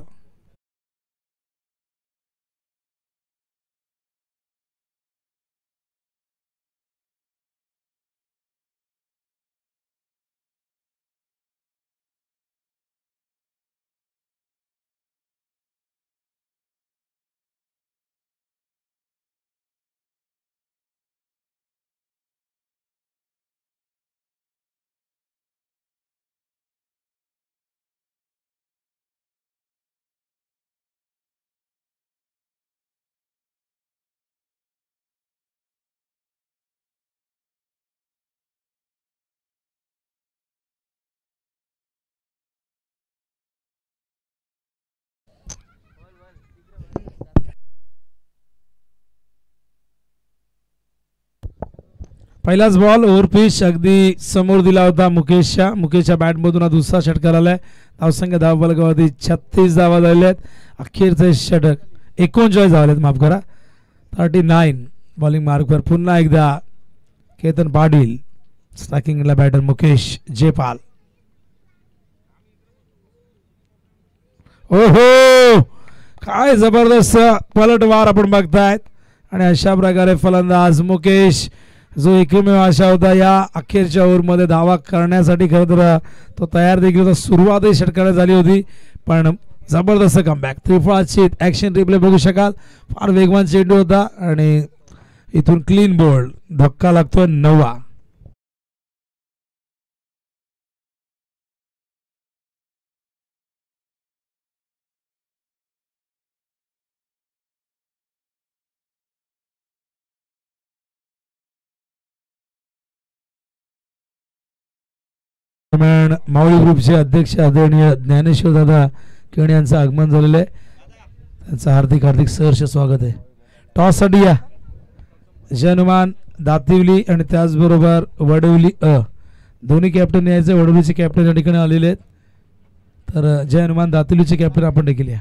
पहिलाच बॉल ओव्हर पिच अगदी समोर दिला होता मुकेशच्या बॅटमधून हा दुसरा षटकार आलाय. धावसंख्या धावफलकावरती 36 धावा झालेल्या आहेत. अखेरचे षटक 39 धावा माफ करा 39 बॉलिंग मार्कवर पुन्हा एकदा केतन पाटील. स्ट्रायकिंगला बॅटर मुकेश जेपाल. ओहो काय जबरदस्त पलटवार आपण बघतायत आणि अशा प्रकारे फलंदाज मुकेश जो एकमेव आशा होता या अखेरच्या ओव्हरमध्ये धावा करण्यासाठी खरं तर तो तयार देखील होता. सुरुवातही षटकाराने झाली होती पण जबरदस्त कमबॅक. त्रिफळाची ॲक्शन रिप्ले बघू शकाल. फार वेगवान चेंडू होता आणि इथून क्लीन बोल्ड. धक्का लागतोय 9. माऊली ग्रुपचे अध्यक्ष आदरणीय ज्ञानेश्वर दादा केण यांचं आगमन झालेलं आहे. त्यांचं हार्दिक हार्दिक सहर्ष स्वागत आहे. टॉस साठी या जय हनुमान दातिवली आणि त्याचबरोबर वडवली दोन्ही कॅप्टन यायचे. वडवलीचे कॅप्टन या ठिकाणी आलेले आहेत तर जय हनुमान दातिवलीचे कॅप्टन आपण देखील या.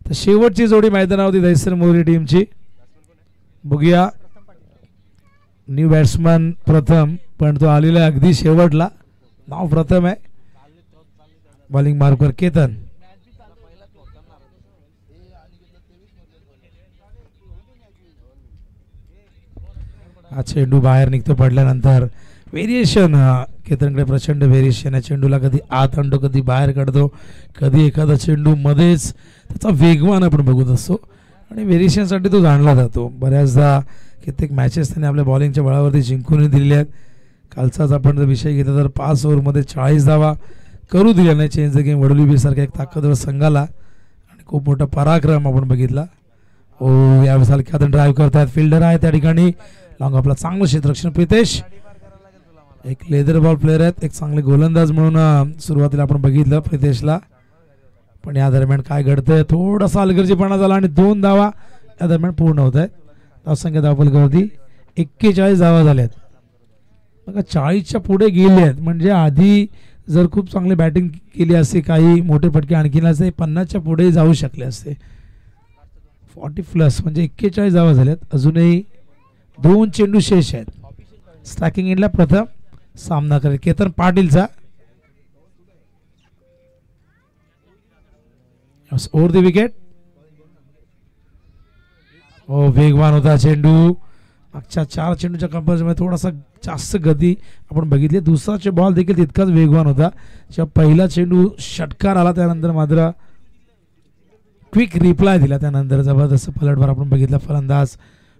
तर शेवटची जोडी मैदानावरती दहिसर मोरी टीमची. बघूया न्यू बॅट्समन प्रथम पण तो आलेला अगदी शेवटला. नाव प्रथम आहे. बॉलिंग मार्कवर केतन. हा चेंडू बाहेर निघतो पडल्यानंतर व्हेरिएशन केतनकडे प्रचंड व्हेरिएशन आहे. चेंडूला कधी आत आणतो कधी बाहेर काढतो कधी एखादा चेंडू मध्येच त्याचा वेगवान आपण बघत असतो आणि व्हेरिएशनसाठी तो जाणला जातो. बऱ्याचदा कित्येक मॅचेस त्याने आपल्या बॉलिंगच्या बळावरती जिंकूनही दिलेल्या आहेत. कालचाच आपण जर विषय घेतला तर 5 ओव्हरमध्ये 40 धावा करू दिल्या नाही. चेंज द गेम वडोली सारख्या एक ताकदवर संघाला आणि खूप मोठा पराक्रम आपण बघितला. यावेळेस हलक्यात ड्राईव्ह करतात. फिल्डर आहे त्या ठिकाणी. लॉंग आपला चांगलं क्षेत्ररक्षण. प्रितेश एक लेदर बॉल प्लेअर आहेत. एक चांगले गोलंदाज म्हणून सुरुवातीला आपण बघितलं प्रितेशला पण या दरम्यान काय घडतंय थोडासा हलगर्जीपणा झाला आणि 2 धावा या दरम्यान पूर्ण होत आहेत. धावसंख्या धावफलकावरती 41 धावा झाल्यात. बघा 40च्या पुढे गेले आहेत म्हणजे आधी जर खूप चांगली बॅटिंग केली असते काही मोठे फटके आणखीन असते 50च्या पुढे जाऊ शकले असते. 40+ म्हणजे 41 धावा झाल्यात. अजूनही 2 चेंडू शेष आहेत. स्ट्रायकिंग एंडला प्रथम सामना करेल केतन पाटीलचा. Over the wicket. वेगवान होता चेंडू. मागच्या 4 चेंडूच्या कंपॅरिझनमध्ये थोडासा जास्त गती आपण बघितली. दुसरा बॉल देखील तितकाच वेगवान होता. जेव्हा पहिला चेंडू षटकार आला त्यानंतर मात्र क्विक रिप्लाय दिला. त्यानंतर जबरदस्त पलटवार आपण बघितला. फलंदाज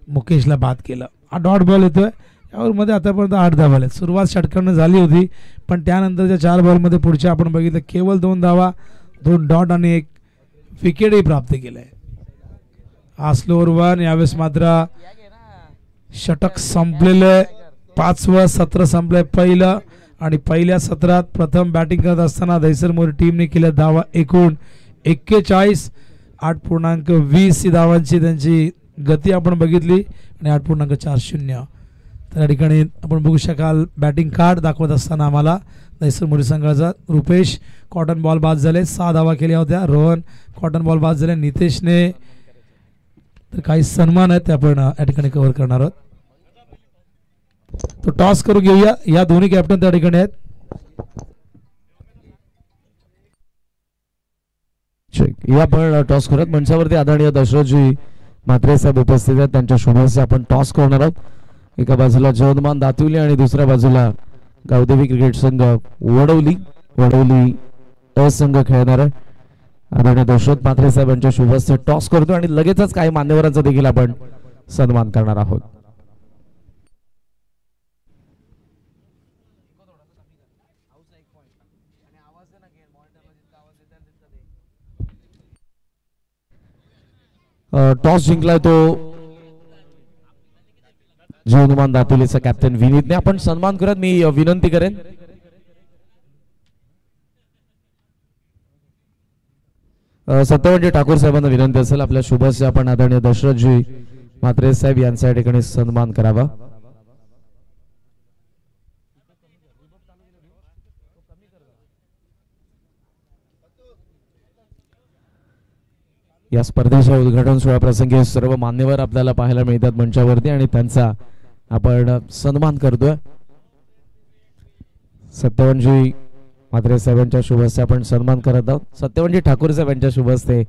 मुकेशला बाद केलं. हा डॉट बॉल येतोय. यावरमध्ये आतापर्यंत 8 धावा आहेत. सुरुवात षटकाराने झाली होती पण त्यानंतरच्या 4 बॉलमध्ये पुढच्या आपण बघितलं केवळ 2 धावा 2 डॉट आणि 1 विकेटही प्राप्त केलंय. हा स्लोअर 1. यावेळेस मात्र षटक संपलेलं. 5वं सत्र संपलंय पहिलं आणि पहिल्या सत्रात प्रथम बॅटिंग करत असताना दहिसर मोरी टीमने केल्या धावा एकूण 41. 8.20 धावांची त्यांची गती आपण बघितली आणि 8.40. तर या ठिकाणी आपण बघू शकाल बॅटिंग कार्ड दाखवत असताना आम्हाला दहिसर मोरी संघाचा रुपेश कॉटन बॉल बाद झाले. 6 धावा केल्या होत्या. रोहन कॉटन बॉल बाद झाले. नितेशने तर काही सन्मान आहेत ते आपण या ठिकाणी कव्हर करणार आहोत. तो टॉस करून घेऊया. या दोन्ही कॅप्टन त्या ठिकाणी आहेत.
या आपण टॉस करत मंचावरती आदरणीय दशरथजी म्हात्रे साहेब उपस्थित आहेत. त्यांच्या शुभेच्छा आपण टॉस करणार आहोत. एका बाजूला जय हनुमान दातिवली आणि दुसऱ्या बाजूला गावदेवी क्रिकेट संघ वडवली संघ खेळणार आहे. आदरणीय दशरथ म्हात्रे साहेबांच्या शुभेच्छा टॉस करतो आणि लगेचच काही मान्यवरांचा देखील आपण सन्मान करणार आहोत. टॉस जिंकलाय तो जय हनुमान दातिवलीचा कॅप्टन विनीतने. आपण सन्मान करत मी विनंती करेन सत्यवंजी ठाकूर साहेबांना विनंती असेल आपल्या शुभेच्छा आपण आदरणीय दशरथजी म्हात्रे साहेब यांच्या ठिकाणी सन्मान करावा. या स्पर्धेच्या उद्घाटन सोहळा प्रसंगी सर्व मान्यवर आपल्याला पाहायला मिळतात मंचावरती आणि त्यांचा आपण सन्मान करतोय. सत्यवानजी म्हात्रे साहेबांच्या शुभ हस्ते आपण सन्मान करत आहोत. सत्यवानजी ठाकूर साहेब यांच्या शुभ हस्ते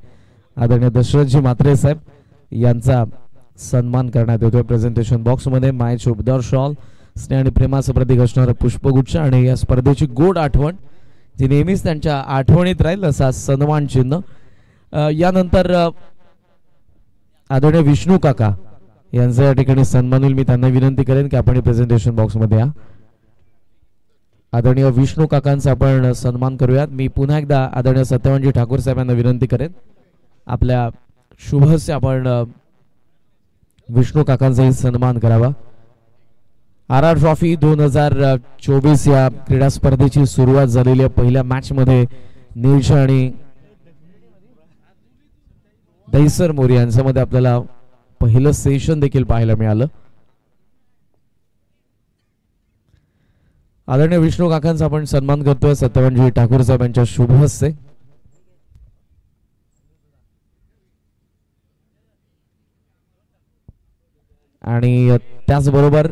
आदरणीय दशरथजी म्हात्रे साहेब यांचा सन्मान करण्यात येतोय. प्रेझेंटेशन बॉक्स मध्ये मायचे उपदार शॉल, स्नेह आणि प्रेमाचं प्रतीक असणारं पुष्पगुच्छ आणि या स्पर्धेची गोड आठवण जी नेहमीच त्यांच्या आठवणीत राहील असा सन्मान चिन्ह. यानंतर आदरणीय विष्णू काका यांचा या ठिकाणी सन्मान होईल. मी त्यांना विनंती करेन की आपण प्रेझेंटेशन बॉक्स मध्ये या. आदरणीय विष्णू काकांचा आपण सन्मान करूयात. मी पुन्हा एकदा आदरणीय सत्यवानजी ठाकूर साहेबांना विनंती करेन आपल्या शुभ हस्ते आपण विष्णू काकांचाही सन्मान करावा. RR ट्रॉफी 2024 या क्रीडा स्पर्धेची सुरुवात झालेली आहे. पहिल्या मॅच मध्ये नीलशा आणि दहिसर मोरी यांच्यामध्ये आपल्याला पहिलं सेशन देखील पाहायला मिळालं. आदरणीय विष्णू काकांचा आपण सन्मान करतोय सत्यवानजी ठाकूर साहेब यांच्या शुभ हस्ते. आणि त्याचबरोबर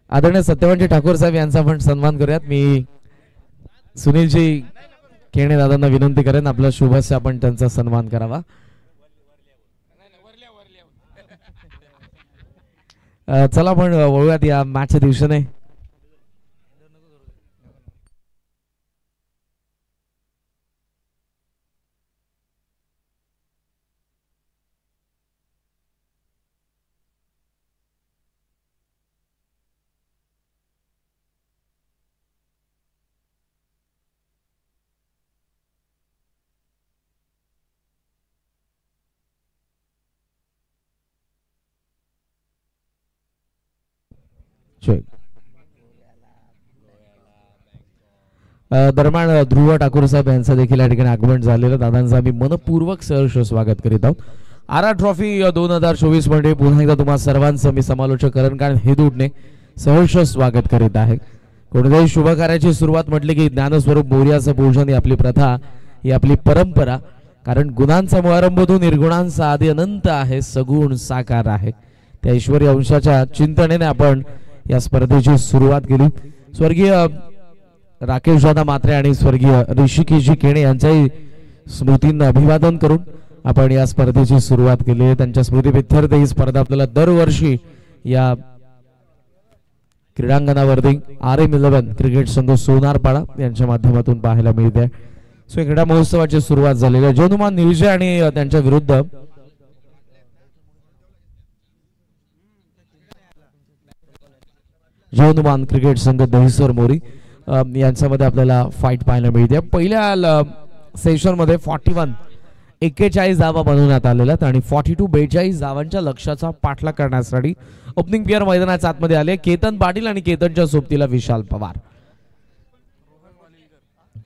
आदरणीय सत्यवानजी ठाकूर साहेब यांचा आपण सन्मान करूयात. मी सुनीलजी केणे दादांना विनंती करेन आपल्या शुभ हस्ते आपण त्यांचा सन्मान करावा. चला आपण वळूयात या मॅचच्या दिवशीने. दरम्यान ध्रुव ठाकूर साहेब यांचं देखील या ठिकाणी आगमन झालेलं. दादांचं आम्ही मनपूर्वक सहर्ष स्वागत करीत आहोत. RR ट्रॉफी 2024 मध्ये पुन्हा एकदा तुम्हा सर्वांचं मी समालोचक करण हेदूडने सहर्ष स्वागत करीत आहे. कोणत्याही शुभ कार्याची सुरुवात म्हटली की ज्ञानस्वरूप मोर्याचं पूजन ही आपली प्रथा, ही आपली परंपरा. कारण गुणांचा मुळारंभ तो निर्गुणांचा आदी अनंत आहे, सगुण साकार आहे. त्या ईश्वरी अंशाच्या चिंतनेने आपण या स्पर्धेची सुरुवात केली. स्वर्गीय राकेश दादा म्हात्रे आणि स्वर्गीय ऋषिकेशजी केणे यांच्याही स्मृतींना अभिवादन करून आपण या स्पर्धेची सुरुवात केली आहे. त्यांच्या स्मृतीप्रित्यर्थ ही स्पर्धा आपल्याला दरवर्षी या क्रीडांगणावरती RM11 क्रिकेट संघ सोनारपाडा यांच्या माध्यमातून पाहायला मिळते. सो क्रीडा महोत्सवाची सुरुवात झालेली आहे. जनुमान निळजे आणि त्यांच्या विरुद्ध जनुमान क्रिकेट संघ दहिसर मोरी यांच्यामध्ये आपल्याला फाईट पाहायला मिळते. पहिल्या सेशन मध्ये 41 धावा बनवण्यात आलेल्या आणि 42 धावांच्या लक्ष्याचा पाठलाग करण्यासाठी ओपनिंग पेअर मैदानाच्या आतमध्ये आले. केतन पाटील आणि केतनच्या सोबतीला विशाल पवार.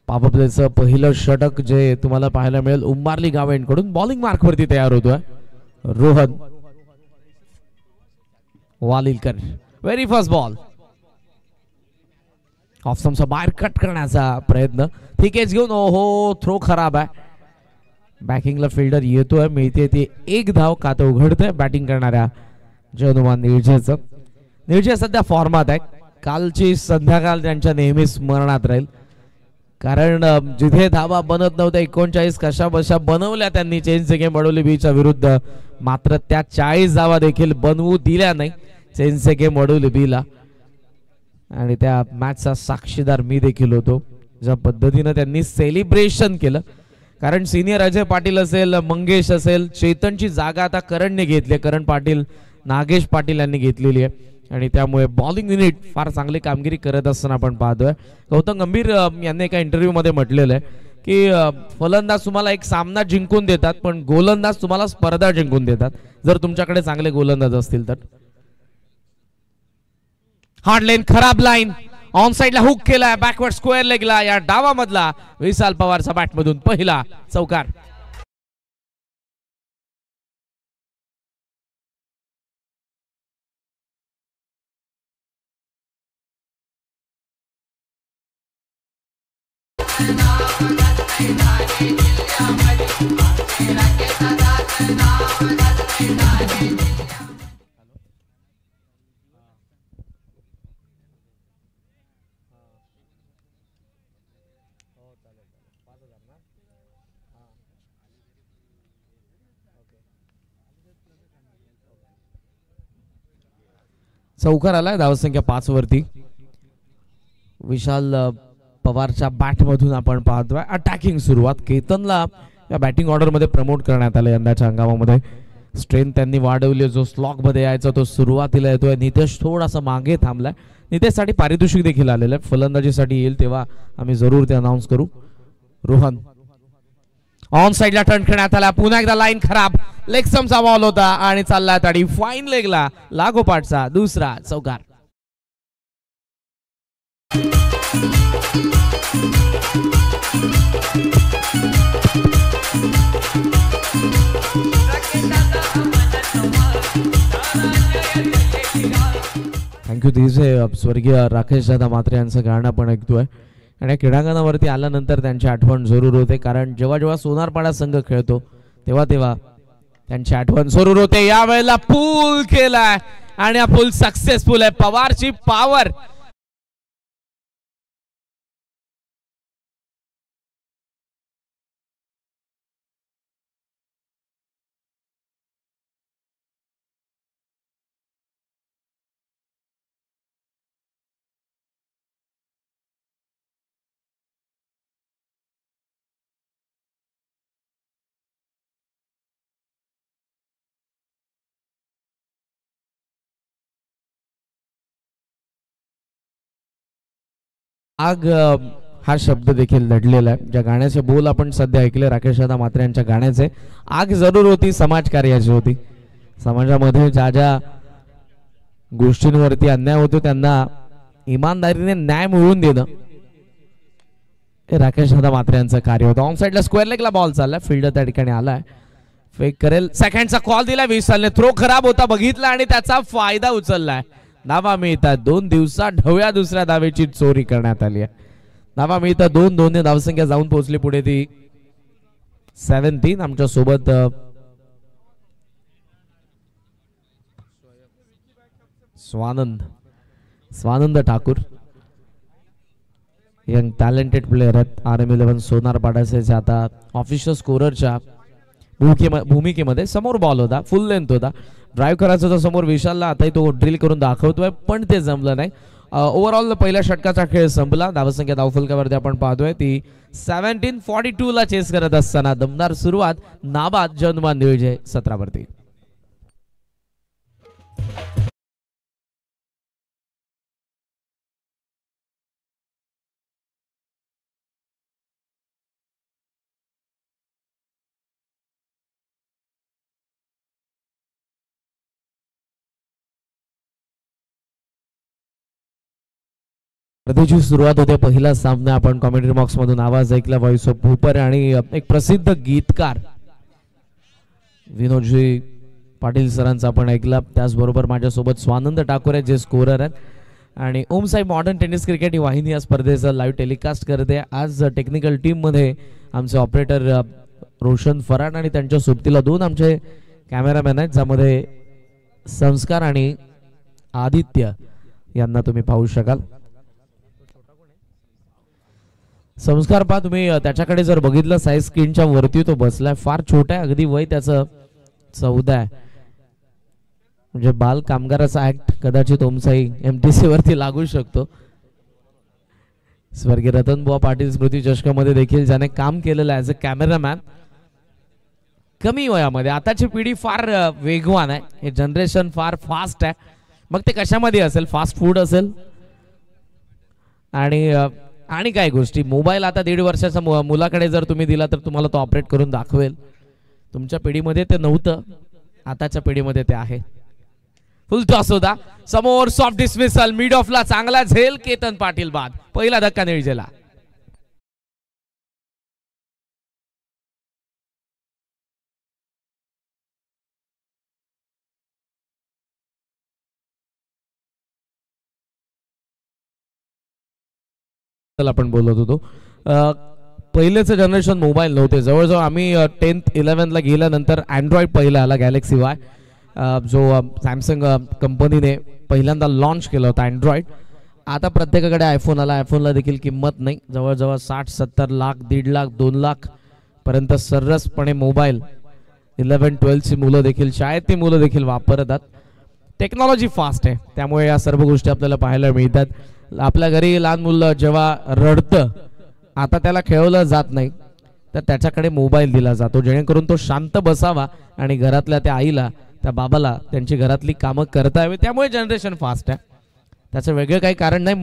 पापप्लेचं पहिलं षटक जे तुम्हाला पाहायला मिळेल उंबारली गावेंकडून. बॉलिंग मार्क वरती तयार होतोय Rohan Walilkar. Very first ball off स्टंपचा बाहेर कट करण्याचा प्रयत्न. ठीक आहे घेऊन. ओहो थ्रो खराब आहे. बॅटिंगला फिल्डर येतोय, मिळते ती एक धाव. खातं उघडतंय बॅटिंग करणाऱ्या जनुमान निळजेचं. निळजे सध्या फॉर्मात आहे. कालची संध्याकाळ त्यांच्या नेहमी स्मरणात राहील. कारण जिथे धावा बनत नव्हत्या 39 कशा बशा बनवल्या त्यांनी चेन्नई गेम वडोली बीच्या विरुद्ध. मात्र त्या 40 धावा देखील बनवू दिल्या नाही चेन्नई गेम वडोली बीला. आणि त्या मॅचचा साक्षीदार मी देखील होतो. ज्या पद्धतीने त्यांनी सेलिब्रेशन केलं. कारण सिनियर अजय पाटील असेल, मंगेश असेल, चेतनची जागा आता करणने घेतली. करण पाटील, नागेश पाटील यांनी घेतलेली आहे. आणि त्यामुळे बॉलिंग युनिट फार चांगली कामगिरी करत असताना आपण पाहतोय. गौतम गंभीर यांनी एका इंटरव्ह्यू मध्ये म्हटलेलं आहे की फलंदाज तुम्हाला एक सामना जिंकून देतात पण गोलंदाज तुम्हाला स्पर्धा जिंकून देतात जर तुमच्याकडे चांगले गोलंदाज असतील तर. हार्ड लाईन, खराब लाईन, ऑन साइडला हुक केलाय, बॅकवर्ड स्क्वेअर लेगला. या डावामधला विशाल पवारचा बॅटमधून पहिला चौकार. चौकार आलाय धावसंख्या 5 वरती. विशाल पवारच्या बॅट मधून आपण पाहतोय अटॅकिंग सुरुवात. केतनला या बॅटिंग ऑर्डर मध्ये प्रमोट करण्यात आलं यंदाच्या हंगामामध्ये. स्ट्रेंथ त्यांनी वाढवली. जो स्लॉक मध्ये यायचा तो सुरुवातीला येतोय. नितेश थोडासा मागे थांबलाय. नितेशसाठी पारितोषिक देखील आलेलं आहे. फलंदाजीसाठी येईल तेव्हा आम्ही जरूर ते अनाउन्स करू. रोहन ऑन साइडला टर्न करण्यात आला. पुन्हा एकदा लाईन खराब. लेग स्टंपचा बॉल होता आणि चालला तडी फाईन लेगला लागोपाठचा दुसरा चौकार. थँक्यू. दिसे स्वर्गीय राकेश दादा मात्रे यांचं गाणं आपण ऐकतोय आणि क्रीडांगणावरती आल्यानंतर त्यांची आठवण जरूर होते. कारण जेव्हा जेव्हा सोनारपाडा संघ खेळतो तेव्हा तेव्हा त्यांची आठवण जरूर होते. यावेळेला पूल केलाय आणि हा पूल सक्सेसफुल आहे. पवारची पॉवर आग हा शब्द देखील दडलेला आहे. ज्या गाण्याचे बोल आपण सध्या ऐकले राकेश दादा मात्रे यांच्या गाण्याचे. आग जरूर होती समाजकार्याची होती. समाजामध्ये ज्या ज्या गोष्टींवरती अन्याय होतो त्यांना इमानदारीने न्याय मिळवून देणं हे राकेश दादा मात्रे यांचं कार्य होतं. ऑन साइडला स्क्वेअर लेगला बॉल चाललाय. फिल्डर त्या ठिकाणी आलाय. फेक करेल. सेकंडचा कॉल दिला. विशालने थ्रो खराब होता बघितला आणि त्याचा फायदा उचललाय. धावा मिळतात. 2 दिवसात ढवळ्या दुसऱ्या धावेची चोरी करण्यात आली आहे. धावा मिळतात 2-2 धावसंख्या जाऊन पोहोचली पुढे ती 17. आमच्या सोबत Swanand Thakur young talented player आहेत. RM11 सोनारपाडाचे आता ऑफिशियल स्कोररच्या भूमिकेमध्ये. समोर बॉल होता. फुल लेंथ होता. ड्राईव्ह करायचा होता समोर विशालला. आताही तो ड्रिल करून दाखवतोय पण ते जमलं नाही. ओव्हरऑल पहिल्या षटकाचा खेळ संपला. धावसंख्या धावफलकावरती आपण पाहतोय ती 17-42 ला चेस करत असताना दमदार सुरुवात. नाबाद जनमान नियोजय 17 वरती. स्पर्धेची सुरुवात होते. पहिला सामना आपण कॉमेंट्री बॉक्स मधून आवाज ऐकला. व्हॉइस ऑफ भूपर आणि एक प्रसिद्ध गीतकार विनोदजी पाटील सरांचा आपण ऐकला. त्याचबरोबर माझ्यासोबत स्वानंद ठाकूर आहेत जे स्कोरर आहेत. आणि ओम साई मॉडर्न टेनिस क्रिकेट ही वाहिनी या स्पर्धेचं लाईव्ह टेलिकास्ट करते. आज टेक्निकल टीम मध्ये आमचे ऑपरेटर रोशन फराड आणि त्यांच्या सोबतीला 2 आमचे कॅमेरामॅन आहेत ज्यामध्ये संस्कार आणि आदित्य यांना तुम्ही पाहू शकाल. संस्कार पहा तुम्ही त्याच्याकडे जर बघितलं साईज स्क्रीनच्या वरती तो बसलाय. फार छोटा आहे. अगदी वय त्याचं 14 आहे. म्हणजे बाल कामगाराचा ऍक्ट कदाचित ओमसाई MTC वरती लागू शकतो. स्वर्गीय रतनबुवा पाटील स्मृती चषकामध्ये देखील ज्याने काम केलेलं आहे ॲज अ कॅमेरामॅन. कमी वयामध्ये. आताची पिढी फार वेगवान आहे. हे जनरेशन फार फास्ट आहे. मग ते कशामध्ये असेल. फास्ट फूड असेल आणि काय गोष्टी. मोबाईल आता 1.5 वर्षाच्या मुलाकडे जर तुम्ही दिला तर तुम्हाला तो ऑपरेट करून दाखवेल. तुमच्या पिढीमध्ये ते नव्हतं. आताच्या पिढीमध्ये ते आहे. फुल टॉस होता. समोर सॉफ्ट डिसमिसल. मिड ऑफला चांगला झेल. केतन पाटील बाद. पहिला धक्का निळजेला. आपण बोलत होतो पहिलेचं जनरेशन मोबाईल नव्हते. जवळजवळ आम्ही 10th 11th ला गेल्यानंतर अँड्रॉइड पहिला आला गॅलेक्सी Y जो सॅमसंग कंपनीने पहिल्यांदा लॉन्च केला होता अँड्रॉइड. आता प्रत्येकाकडे आयफोन आला. आयफोनला देखील किंमत नाही. जवळजवळ 60-70 लाख 1.5 लाख 2 लाख पर्यंत सर्रासपणे मोबाईल 11-12 ची मुलं देखील शाळेतली मुलं देखील वापरतात. टेक्नॉलॉजी फास्ट आहे, त्यामुळे या सर्व गोष्टी आपल्याला पाहायला मिळतात. आपल्या घरी लहान मुलं जेव्हा रडतं, आता त्याला खेळवलं जात नाही, तर त्याच्याकडे मोबाईल दिला जातो, जेणेकरून तो शांत बसावा आणि घरातल्या त्या आईला, त्या बाबाला त्यांची घरातली कामं करता यावी. त्यामुळे जनरेशन फास्ट आहे, त्याचं वेगळं काही कारण नाही.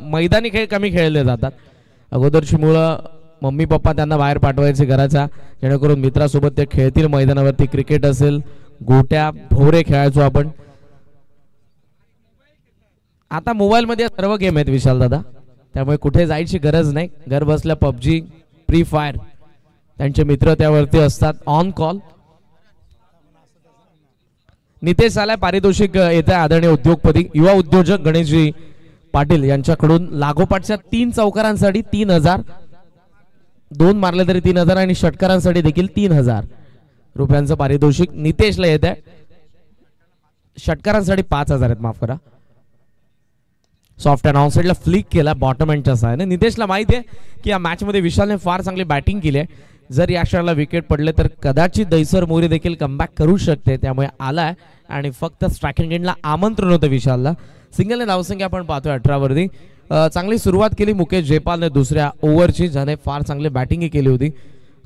मैदानी खेळ कमी खेळले जातात. अगोदरची मुलं मम्मी पप्पा त्यांना बाहेर पाठवायचे घराच्या, जेणेकरून मित्रासोबत ते खेळतील मैदानावरती. क्रिकेट असेल, गोट्या भोवरे खेळायचो आपण. आता मोबाईलमध्ये सर्व गेम आहेत विशाल दादा, त्यामुळे कुठे जायची गरज नाही. घर बसल्या पबजी, फ्री फायर, त्यांचे मित्र त्यावरती असतात ऑन कॉल. नितेश आलाय, पारितोषिक येत आहे आदरणीय उद्योगपती युवा उद्योजक गणेशजी पाटील यांच्याकडून लागोपाठच्या 3 चौकारांसाठी 3000, 2 मारले तरी 3000 आणि षटकारांसाठी देखील 3000 रुपयांचं पारितोषिक नितेशला येत आहे. षटकारांसाठी 5000 आहेत, माफ करा. सॉफ्ट अँड ऑनसाइडला फ्लिक केला बॉटम एंडच्या सहाय्याने. नितेशला माहिती आहे की या मॅच मध्ये विशालने फार चांगली बॅटिंग केली आहे. जर या क्षणाला विकेट पडले तर कदाचित दैसर मोरी देखील कमबॅक करू शकते, त्यामुळे आलाय आणि फक्त स्ट्रायकिंग एंडला आमंत्रण होतं विशालला. सिंगलने धावसंख्या आपण पाहतोय 18 वरती. चांगली सुरुवात केली मुकेश जयपालने दुसऱ्या ओव्हरची, ज्याने फार चांगली बॅटिंग केली होती.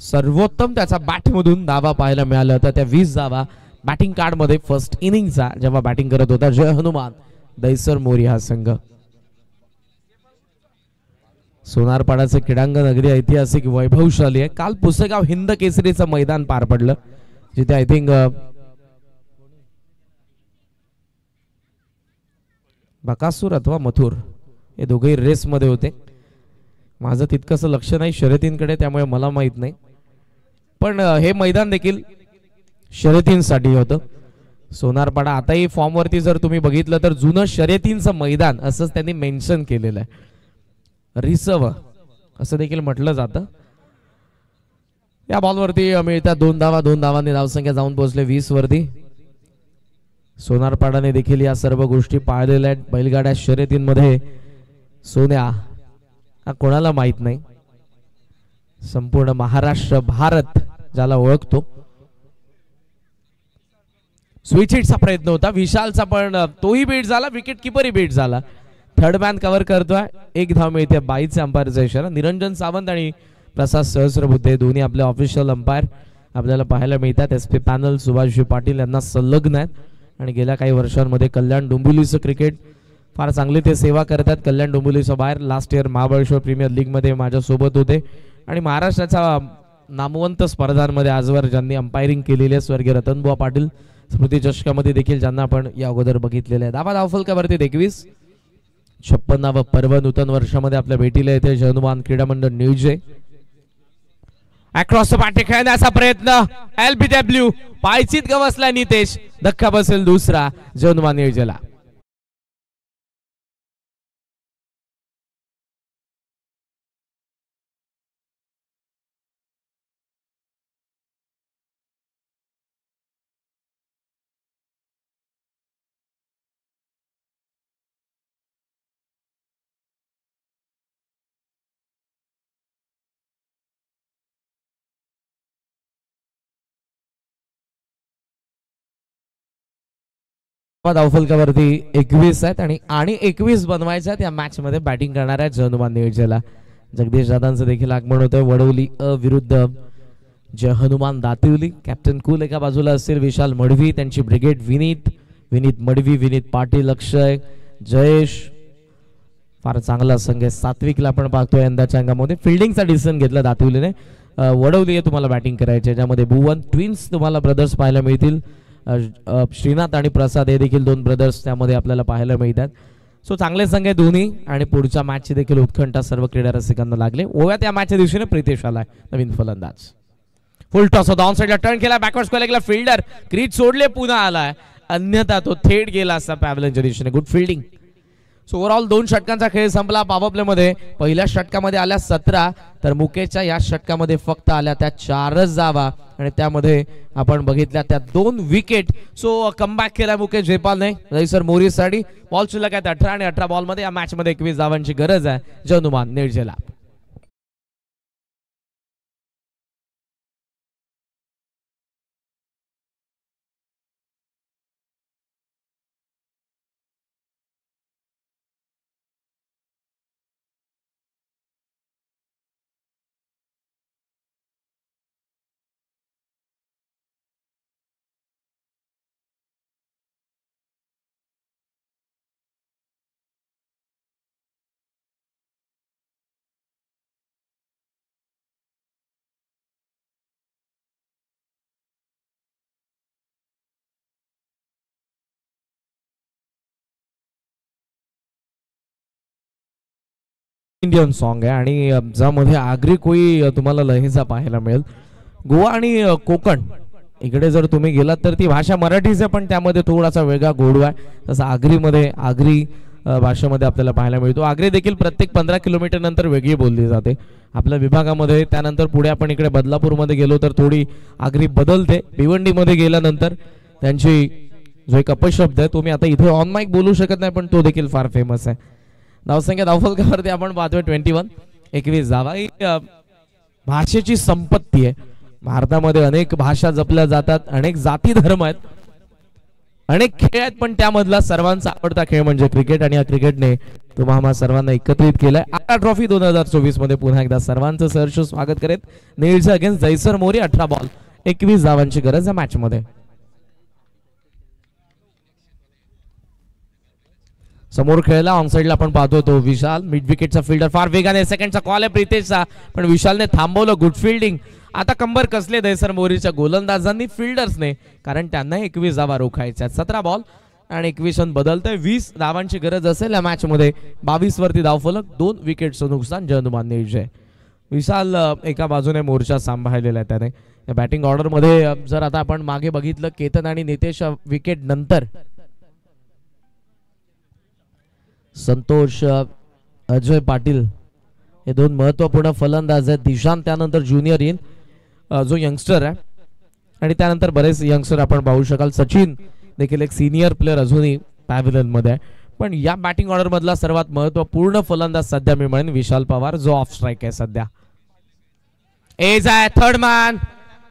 सर्वोत्तम त्याचा बॅटमधून दावा पाहायला मिळाला होता. त्या 20 धावा बॅटिंग कार्ड मध्ये फर्स्ट इनिंगचा जेव्हा बॅटिंग करत होता जय हनुमान दैसर मोरी हा संघ. सोनारपाडाचे क्रीडांगण अगदी ऐतिहासिक वैभवशाली आहे. काल पुसेगाव हिंद केसरीचं मैदान पार पडलं, जिथे आय थिंक बकासूर अथवा मथुर हे दोघेही रेस मध्ये होते. माझं तितकंसं लक्ष नाही शर्यतींकडे, त्यामुळे मला माहित नाही, पण हे मैदान देखील शर्यतींसाठी होतं. सोनारपाडा आताही फॉर्म वरती जर तुम्ही बघितलं तर जुनं शर्यतींचं मैदान असंच त्यांनी मेन्शन केलेलं आहे. रिसर्व असं देखील म्हटलं जातं. या बॉलवरती मिळतात 2 धावा. 2 धावांनी धावसंख्या जाऊन पोहोचले 20 वरती. सोनारपाडाने देखील या सर्व गोष्टी पाळलेल्या आहेत. बैलगाड्या शर्यतींमध्ये सोन्या हा कोणाला माहित नाही, संपूर्ण महाराष्ट्र भारत ज्याला ओळखतो. स्विच हिटचा प्रयत्न होता विशालचा, पण तोही बीट झाला, विकेट किपरही बीट झाला. थर्ड मॅन कव्हर करतोय, 1 धाव मिळते. 22 अंपायरचा इशारा. निरंजन सावंत आणि प्रसाद सहस्रबुद्धे दोन्ही आपले ऑफिशियल अंपायर आपल्याला पाहायला मिळतात. SP पॅनल सुभाषजी पाटील यांना संलग्न आहेत आणि गेल्या काही वर्षांमध्ये कल्याण डोंबिवलीचं क्रिकेट फार चांगली ते सेवा करतात. कल्याण डोंबिवलीच्या बाहेर last year Mahabaleshwar premier league मध्ये माझ्यासोबत होते आणि महाराष्ट्राच्या नामवंत स्पर्धांमध्ये आजवर ज्यांनी अंपायरिंग केलेली आहे स्वर्गीय रतनबुवा पाटील स्मृती चषकामध्ये देखील ज्यांना आपण या अगोदर बघितलेले आहे. धावा-धावफलकावरती 21. 56व पर्व नूतन वर्षामध्ये आपल्या भेटीला येते. जय हनुमान क्रीडा मंडळ निळजे. अक्रॉस द पाठी खेळण्याचा प्रयत्न, LBW पायचीत गवसला नितेश, धक्का बसेल दुसरा जय हनुमान निळजेला. धावफलकावरती 21 आहेत आणि 21 बनवायचे आहेत. या मॅच मध्ये बॅटिंग करणार आहे जय हनुमान निळजेला. जगदीश दादांचं देखील आगमन होतंय. वडवली विरुद्ध जय हनुमान दातिवली. कॅप्टन कुल एका बाजूला असेल, विशाल मडवी, त्यांची ब्रिगेड विनीत मडवी, विनीत पाटील, अक्षय, जयेश. फार चांगला संघ आहे. सात्विकला आपण पाहतोय यंदाच्या अंगामध्ये. फिल्डिंगचा डिसिजन घेतला दातिवलीने. वडवली तुम्हाला बॅटिंग करायचे, ज्यामध्ये भुवन ट्विन्स तुम्हाला ब्रदर्स पाहायला मिळतील. श्रीनाथ आणि प्रसाद हे देखील 2 ब्रदर्स त्यामध्ये आपल्याला पाहायला मिळतात. सो चांगले संघ आहे दोन्ही आणि पुढच्या मॅचची देखील उत्कंठा सर्व क्रीडा रसिकांना लागले. ओव्यात या मॅचच्या दिवशीने प्रितेश आलाय नवीन फलंदाज. फुल टॉस होता, ऑन साइडला टर्न केला, बॅकवर्ड स्क्वेअर गेला, फिल्डर क्रीज सोडले, पुन्हा आलाय, अन्यथा तो थेट गेला असता पॅव्हलियनच्या दिशेने. Good fielding. सो ओव्हरऑल 2 षटकांचा खेळ संपला. पॉवर प्ले मध्ये पहिल्या षटकामध्ये आल्या 17, तर मुकेशच्या या षटकामध्ये फक्त आल्या त्या 4च धावा आणि त्यामध्ये आपण बघितल्या त्या 2 विकेट. सो कमबॅक केला मुकेश जयपालने दैसर मोरीसाठी. बॉल शिल्लक आहेत 18 आणि 18 बॉल मध्ये या मॅच मध्ये 21 धावांची गरज आहे जय हनुमान निळजेला. इंडियन सॉन्ग आहे आणि ज्यामध्ये आगरी कोई तुम्हाला लहेजा पाहायला मिळेल. गोवा आणि कोकण इकडे जर तुम्ही गेलात तर ती भाषा मराठीच आहे, पण त्यामध्ये थोडासा वेगळा गोडवा आहे. तसं आगरीमध्ये आगरी भाषेमध्ये आपल्याला पाहायला मिळतो. आगरी देखील प्रत्येक 15 किलोमीटर नंतर वेगळी बोलली जाते आपल्या विभागामध्ये. त्यानंतर पुढे आपण इकडे बदलापूरमध्ये गेलो तर थोडी आगरी बदलते. भिवंडीमध्ये गेल्यानंतर त्यांची जो एक अपशब्द आहे तो मी आता इथे ऑन माईक बोलू शकत नाही, पण तो देखील फार फेमस आहे. धावसंख्या धावफलकावरती आपण पाहतोय 21, 21 धावा. ही भाषेची संपत्ती आहे. भारतामध्ये अनेक भाषा जपल्या जातात, अनेक जाती धर्म आहेत, अनेक खेळ आहेत, पण त्यामधला सर्वांचा आवडता खेळ म्हणजे क्रिकेट. आणि या क्रिकेटने तुम्हाला सर्वांना एकत्रित केलंय. आरा ट्रॉफी 2024 मध्ये पुन्हा एकदा सर्वांचं सहर्ष स्वागत करेत. नीळजा अगेन्स्ट जयसर मोरी. 18 बॉल 21 धावांची गरज या मॅच मध्ये. समोर खेळला ऑन साइडला आपण पाहतो तो विशाल, मिड विकेटचा फिल्डर. फार वेगाने सेकंडचा कॉल आहे प्रितेशचा, पण विशालने थांबवलं. Good fielding. आता कंबर कसले दहिसर मोरीच्या गोलंदाजांनी, फिल्डर्सने, कारण त्यांना 21 धावा रोखायच्या. 17 बॉल आणि 21 रन बदलतंय. 20 धावांची गरज असेल या मॅच मध्ये. 22 वरती धावफलक, 2 विकेटचं नुकसान. जयनुमान निर्जय. विशाल एका बाजूने मोर्चा सांभाळलेला आहे त्याने. या बॅटिंग ऑर्डर मध्ये जर आता आपण मागे बघितलं, केतन आणि नितेश विकेट नंतर संतोष, अजय पाटील हे दोन महत्वपूर्ण फलंदाज आहेत. दिशांत त्यानंतर ज्युनियर येईल जो यंगस्टर आहे, आणि त्यानंतर बरेच यंगस्टर आपण पाहू शकाल. सचिन देखील एक सिनियर प्लेअर अजूनही पॅव्हिलियन मध्ये आहे. पण या बॅटिंग ऑर्डर मधला सर्वात महत्वपूर्ण फलंदाज सध्या मी म्हणेन विशाल पवार, जो ऑफ स्ट्राईक आहे सध्या. एज आहे थर्ड मॅन.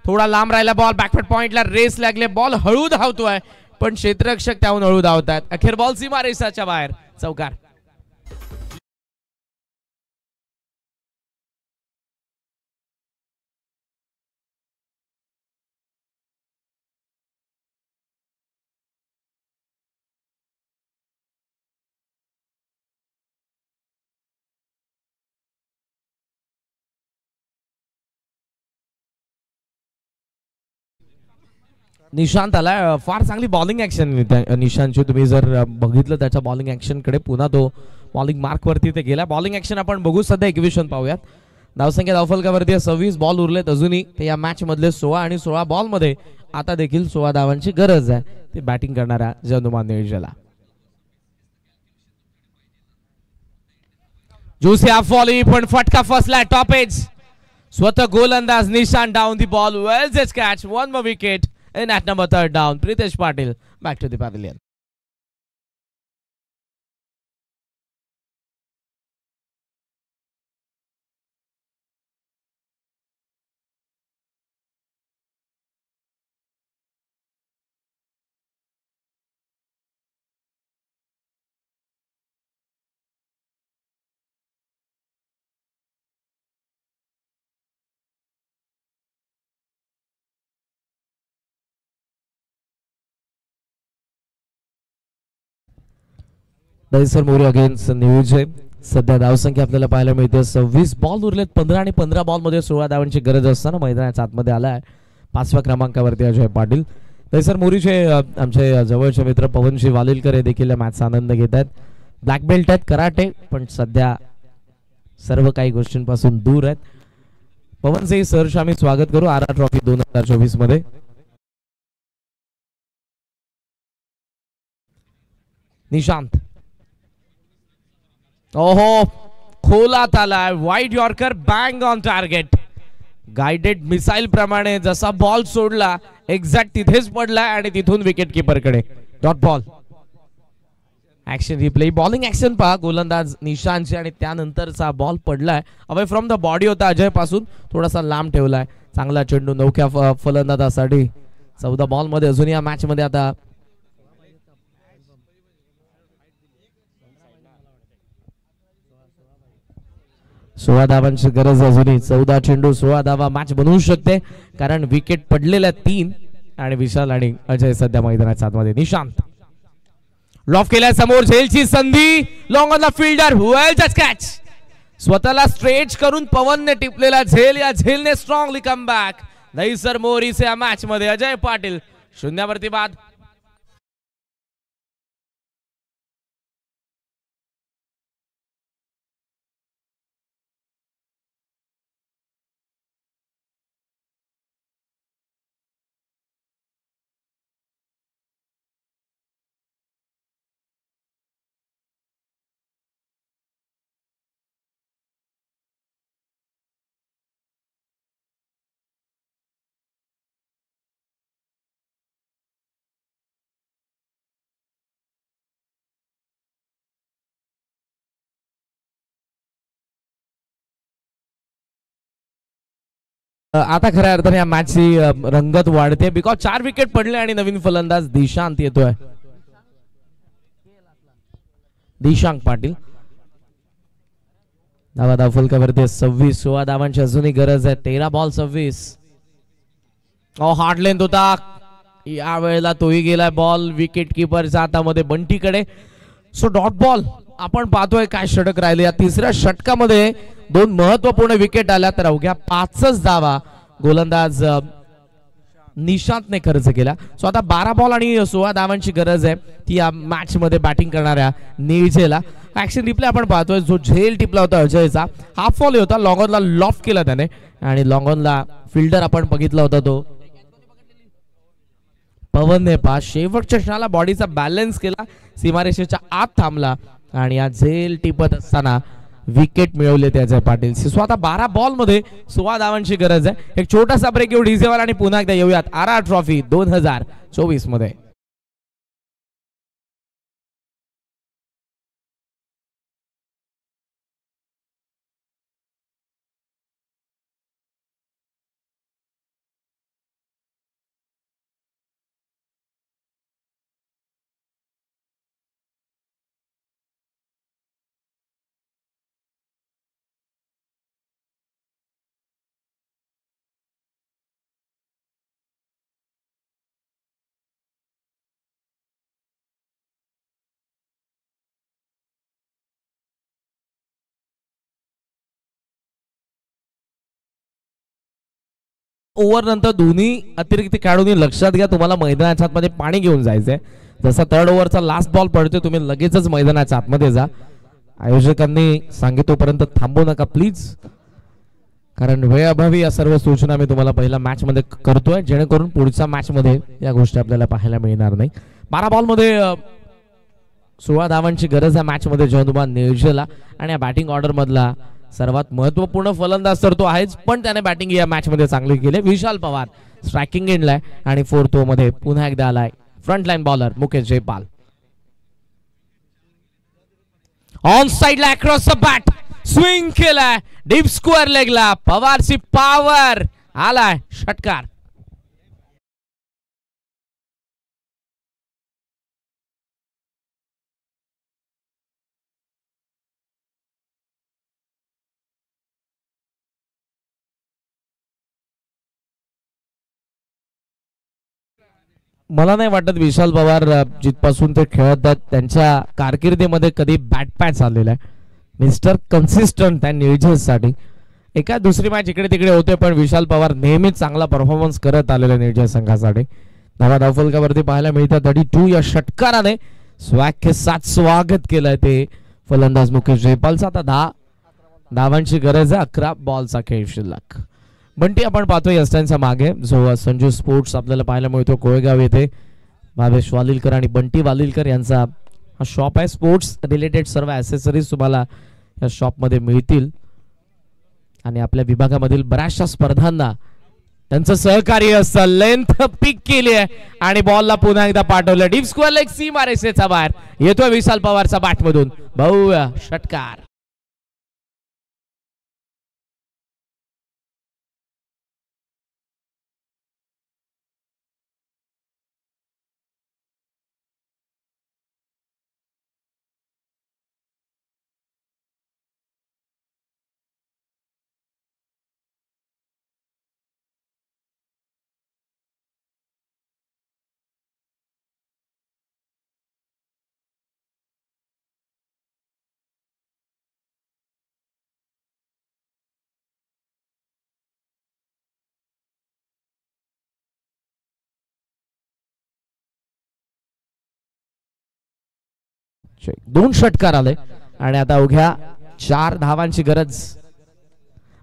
थोडा लांब राहिला बॉल. बॅकफुट पॉइंटला रेस लागले. बॉल हळू धावतोय, पण क्षेत्ररक्षक त्याहून हळू धावतात. अखेर बॉल सीमा रेषाच्या बाहेर. चौकार. निशांत आला. फार चांगली बॉलिंग ऍक्शन निशांतची. तुम्ही जर बघितलं त्याच्या बॉलिंग ऍक्शन कडे, पुन्हा तो बॉलिंग मार्क वरती ते गेला. बॉलिंग ऍक्शन आपण बघू सध्या. 21 रन पाहूयात. धावसंख्या धावफलकावरती 26 बॉल उरलेत अजूनही. ते या मॅच मधले 16 आणि 16 बॉल मध्ये आता देखील 16 धावांची गरज आहे. ते बॅटिंग करणाऱ्या जयनुमान निर्जला. जुसी हाफ वॉली, पण फटका फसला. Top edge. स्वतः गोलंदाज Nishant down the ball. Well just catch. 1 more wicket in at number 3rd down. Pritesh Patil back to the pavilion. Dahisar Mori against Nilje. सध्या धावसंख्या आपल्याला पाहायला मिळते 26 बॉल उरलेत. 15 आणि 15 बॉल मध्ये 16 धावांची गरज असताना मैदानाच्या आतमध्ये आलाय 5व्या क्रमांकावरती अजय पाटील. दहिसर मोरीचे आमचे जवळचे मित्र पवनजी वालिलकर हे देखील मॅचचा आनंद घेत आहेत. ब्लॅक बेल्ट आहेत कराटे, पण सध्या सर्व काही गोष्टींपासून दूर आहेत. पवनचे सहर्ष आम्ही स्वागत करू आरा ट्रॉफी 2024 मध्ये. निशांत. ओहो, खोलात आलाय. Wide yorker, bag on target. Guided missile प्रमाणे जसा बॉल सोडला एक्झॅक्ट तिथेच पडलाय आणि तिथून विकेट कीपर कडे. Dot ball. Action replay. Bowling action पहा गोलंदाज निशांतचे, आणि त्यानंतरचा बॉल पडलाय. अवे फ्रॉम द बॉडी होता अजय पासून, थोडासा लांब ठेवलाय. चांगला चेंडू नौख्या फलंदाजासाठी. 14 बॉल मध्ये अजून या मॅच मध्ये आता 16 धावांची गरज अजूनही. 14 चेंडू 16 धावा मॅच बनवू शकते, कारण विकेट पडलेल्या 3 आणि विशाल आणि अजय सध्या मैदानाच्या आतमध्ये. निशांत लॉफ केल्या. समोर झेलची संधी. Long on the fielder. Well just catch. स्वतःला स्ट्रेच करून पवनने टिपलेला झेल. या झेलने स्ट्रॉंगली कम बॅक. दहिसर मोरीचे या मॅच मध्ये अजय पाटील 0 वरती बाद. आता खऱ्या अर्थाने या मॅचची रंगत वाढते बिकॉज 4 विकेट पडले आणि नवीन फलंदाज दिशांत येतोय. दिशांक पाटील धावा फलकावरती 26. 16 धावांची अजूनही गरज आहे. 13 बॉल 26. हार्ड लेंथ होता या वेळेला, तोही गेलाय बॉल विकेट किपरच्या हातामध्ये बंटीकडे. सो डॉट बॉल आपण पाहतोय काय षटक राहिले. या तिसऱ्या षटकामध्ये 2 महत्वपूर्ण विकेट आल्या तर अवघ्या 5च धावा गोलंदाज निशांतने खर्च केला. सो आता 12 बॉल आणि 16 धावांची गरज आहे ती या मॅच मध्ये बॅटिंग करणाऱ्या निळजेला. ऍक्शन रिप्ले आपण पाहतोय जो झेल टिपला होता अजयचा, हाफ फॉल होता, लॉंग ऑनला लॉफ्ट केला त्याने आणि लॉंग ऑनला फिल्डर आपण बघितला होता तो पवनने पास शेवटच्या क्षणाला बॉडीचा बॅलन्स केला, सीमारेषेच्या आत थांबला आणि या झेल टिपत असताना विकेट मिळवले त्याचे पाटील. सो आता 12 बॉल मध्ये 16 धावांची गरज आहे. एक छोटासा ब्रेक घेऊ डीजेवर आणि पुन्हा एकदा येऊयात आर ट्रॉफी 2024 मध्ये. ओव्हर नंतर दोन्ही अतिरिक्त खेळाडूंनी लक्षात घ्या तुम्हाला मैदानाच्या आतमध्ये पाणी घेऊन जायचंय. जसा 3rd ओव्हरचा लास्ट बॉल पडतोय तुम्ही लगेचच मैदानाच्या आतमध्ये जा. आयोजकांनी सांगितोपर्यंत थांबू नका प्लीज, कारण वेळाभावी या सर्व सूचना मी तुम्हाला पहिल्या मॅच मध्ये करतोय जेणेकरून पुढच्या मॅच मध्ये या गोष्टी आपल्याला पाहायला मिळणार नाही. 12 बॉल मध्ये 16 धावांची गरज आहे मॅच मध्ये जयंतुमान निळजेला आणि या बॅटिंग ऑर्डर मधला सर्वात महत्वपूर्ण फलंदाज तर तो आहेच, पण त्याने बॅटिंग या मॅच मध्ये चांगली केली. विशाल पवार स्ट्रायकिंग एंडला आणि 4th ओव्हर मध्ये पुन्हा एकदा आलाय front line bowler Mukesh Jaipal. On साइडला अक्रॉस द बॅट स्विंग केलाय डीप स्क्वेअर लेगला, पवारची पॉवर आलाय षटकार. मला नाही वाटत विशाल पवार जिथपासून ते खेळतात त्यांच्या कारकिर्दीमध्ये कधी बॅट पॅच आलेला आहे. मिस्टर कन्सिस्टंट त्या निळजेसाठी. एका दुसरी मॅच इकडे तिकडे होते पण विशाल पवार नेहमीच चांगला परफॉर्मन्स करत आलेला निळजे संघासाठी. धावा धावफलकावरती पाहायला मिळतात 32 या षटकाराने स्वॅग के साथ स्वागत केलंय ते फलंदाज मुकेश जयपालचा. आता 10 धावांची गरज आहे. 11 बॉलचा खेळ शिल्लक. बंटी आपण पाहतोय यस्टांच्या मागे जो संजू स्पोर्ट्स आपल्याला पाहायला मिळतो कोळेगाव येथे. भावेश वालिलकर आणि बंटी वालिलकर यांचा हा शॉप आहे. स्पोर्ट्स रिलेटेड सर्व ॲसेसरीज तुम्हाला या शॉप मध्ये मिळतील आणि आपल्या विभागामधील बऱ्याचशा स्पर्धांना त्यांचं सहकार्य असतं. लेंथ पिक केली आहे आणि बॉलला पुन्हा एकदा पाठवलं डीप स्क्वेअर लेग सीमारेषेचा बाहेर येतोय विशाल पवारचा बॅट मधून भव्य षटकार. दोन षटकार आले आणि आता अवघ्या 4 धावांची गरज.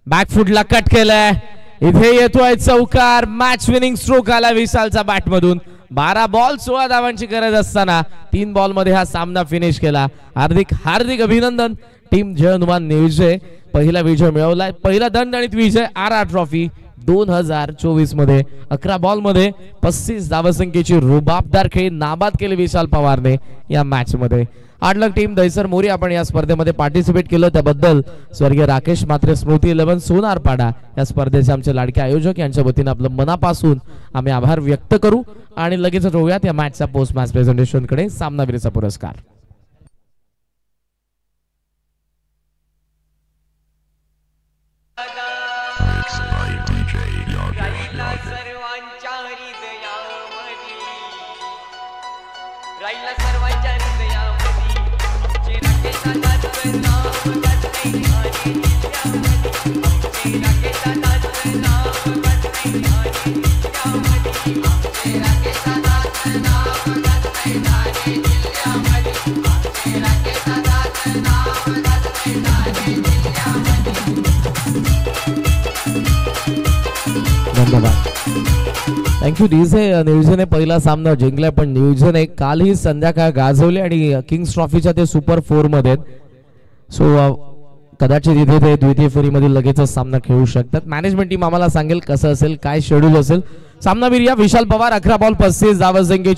बॅकफुटला कट केलाय इथे येतोय चौकार. मॅच विनिंग स्ट्रोक आला विशालचा बॅट मधून. 12 बॉल 16 धावांची गरज असताना 3 बॉल मध्ये हा सामना फिनिश केला. हार्दिक हार्दिक अभिनंदन टीम जयनुमान निळजे. पहिला विजय मिळवलाय, पहिला दणदणीत विजय आर ट्रॉफी 2024 मध्ये. 11 बॉल मध्ये 35 धावसंख्येची रुबाबदार खेळी नाबाद केली विशाल पवारने या मॅच मध्ये. हार्डलक टीम दहिसर मोरी आपण या स्पर्धेमध्ये पार्टिसिपेट केलं त्याबद्दल स्वर्गीय राकेश मात्रे स्मृती 11 सोनारपाडा या स्पर्धेचे आमचे लाडके आयोजक यांच्या वतीने आपलं मनापासून आम्ही आभार व्यक्त करू आणि लगेच जाऊयात या मॅचचा पोस्ट मॅच प्रेझेंटेशन कडे. सामनावीरचा पुरस्कार धन्यवाद. थँक्यू. डीजे न्यूझीने पहिला सामना जिंकलाय पण न्यूझीने कालही संध्याकाळ गाजवले आणि किंग्स ट्रॉफीच्या ते सुपर 4 मध्ये. सो कदाचित इथे ते द्वितीय फेरीमध्ये लगेचच सामना खेळू शकतात. मॅनेजमेंट टीम आम्हाला सांगेल कसं असेल काय शेड्यूल असेल. सामनावीर या विशाल पवार 11 बॉल 35 धावांची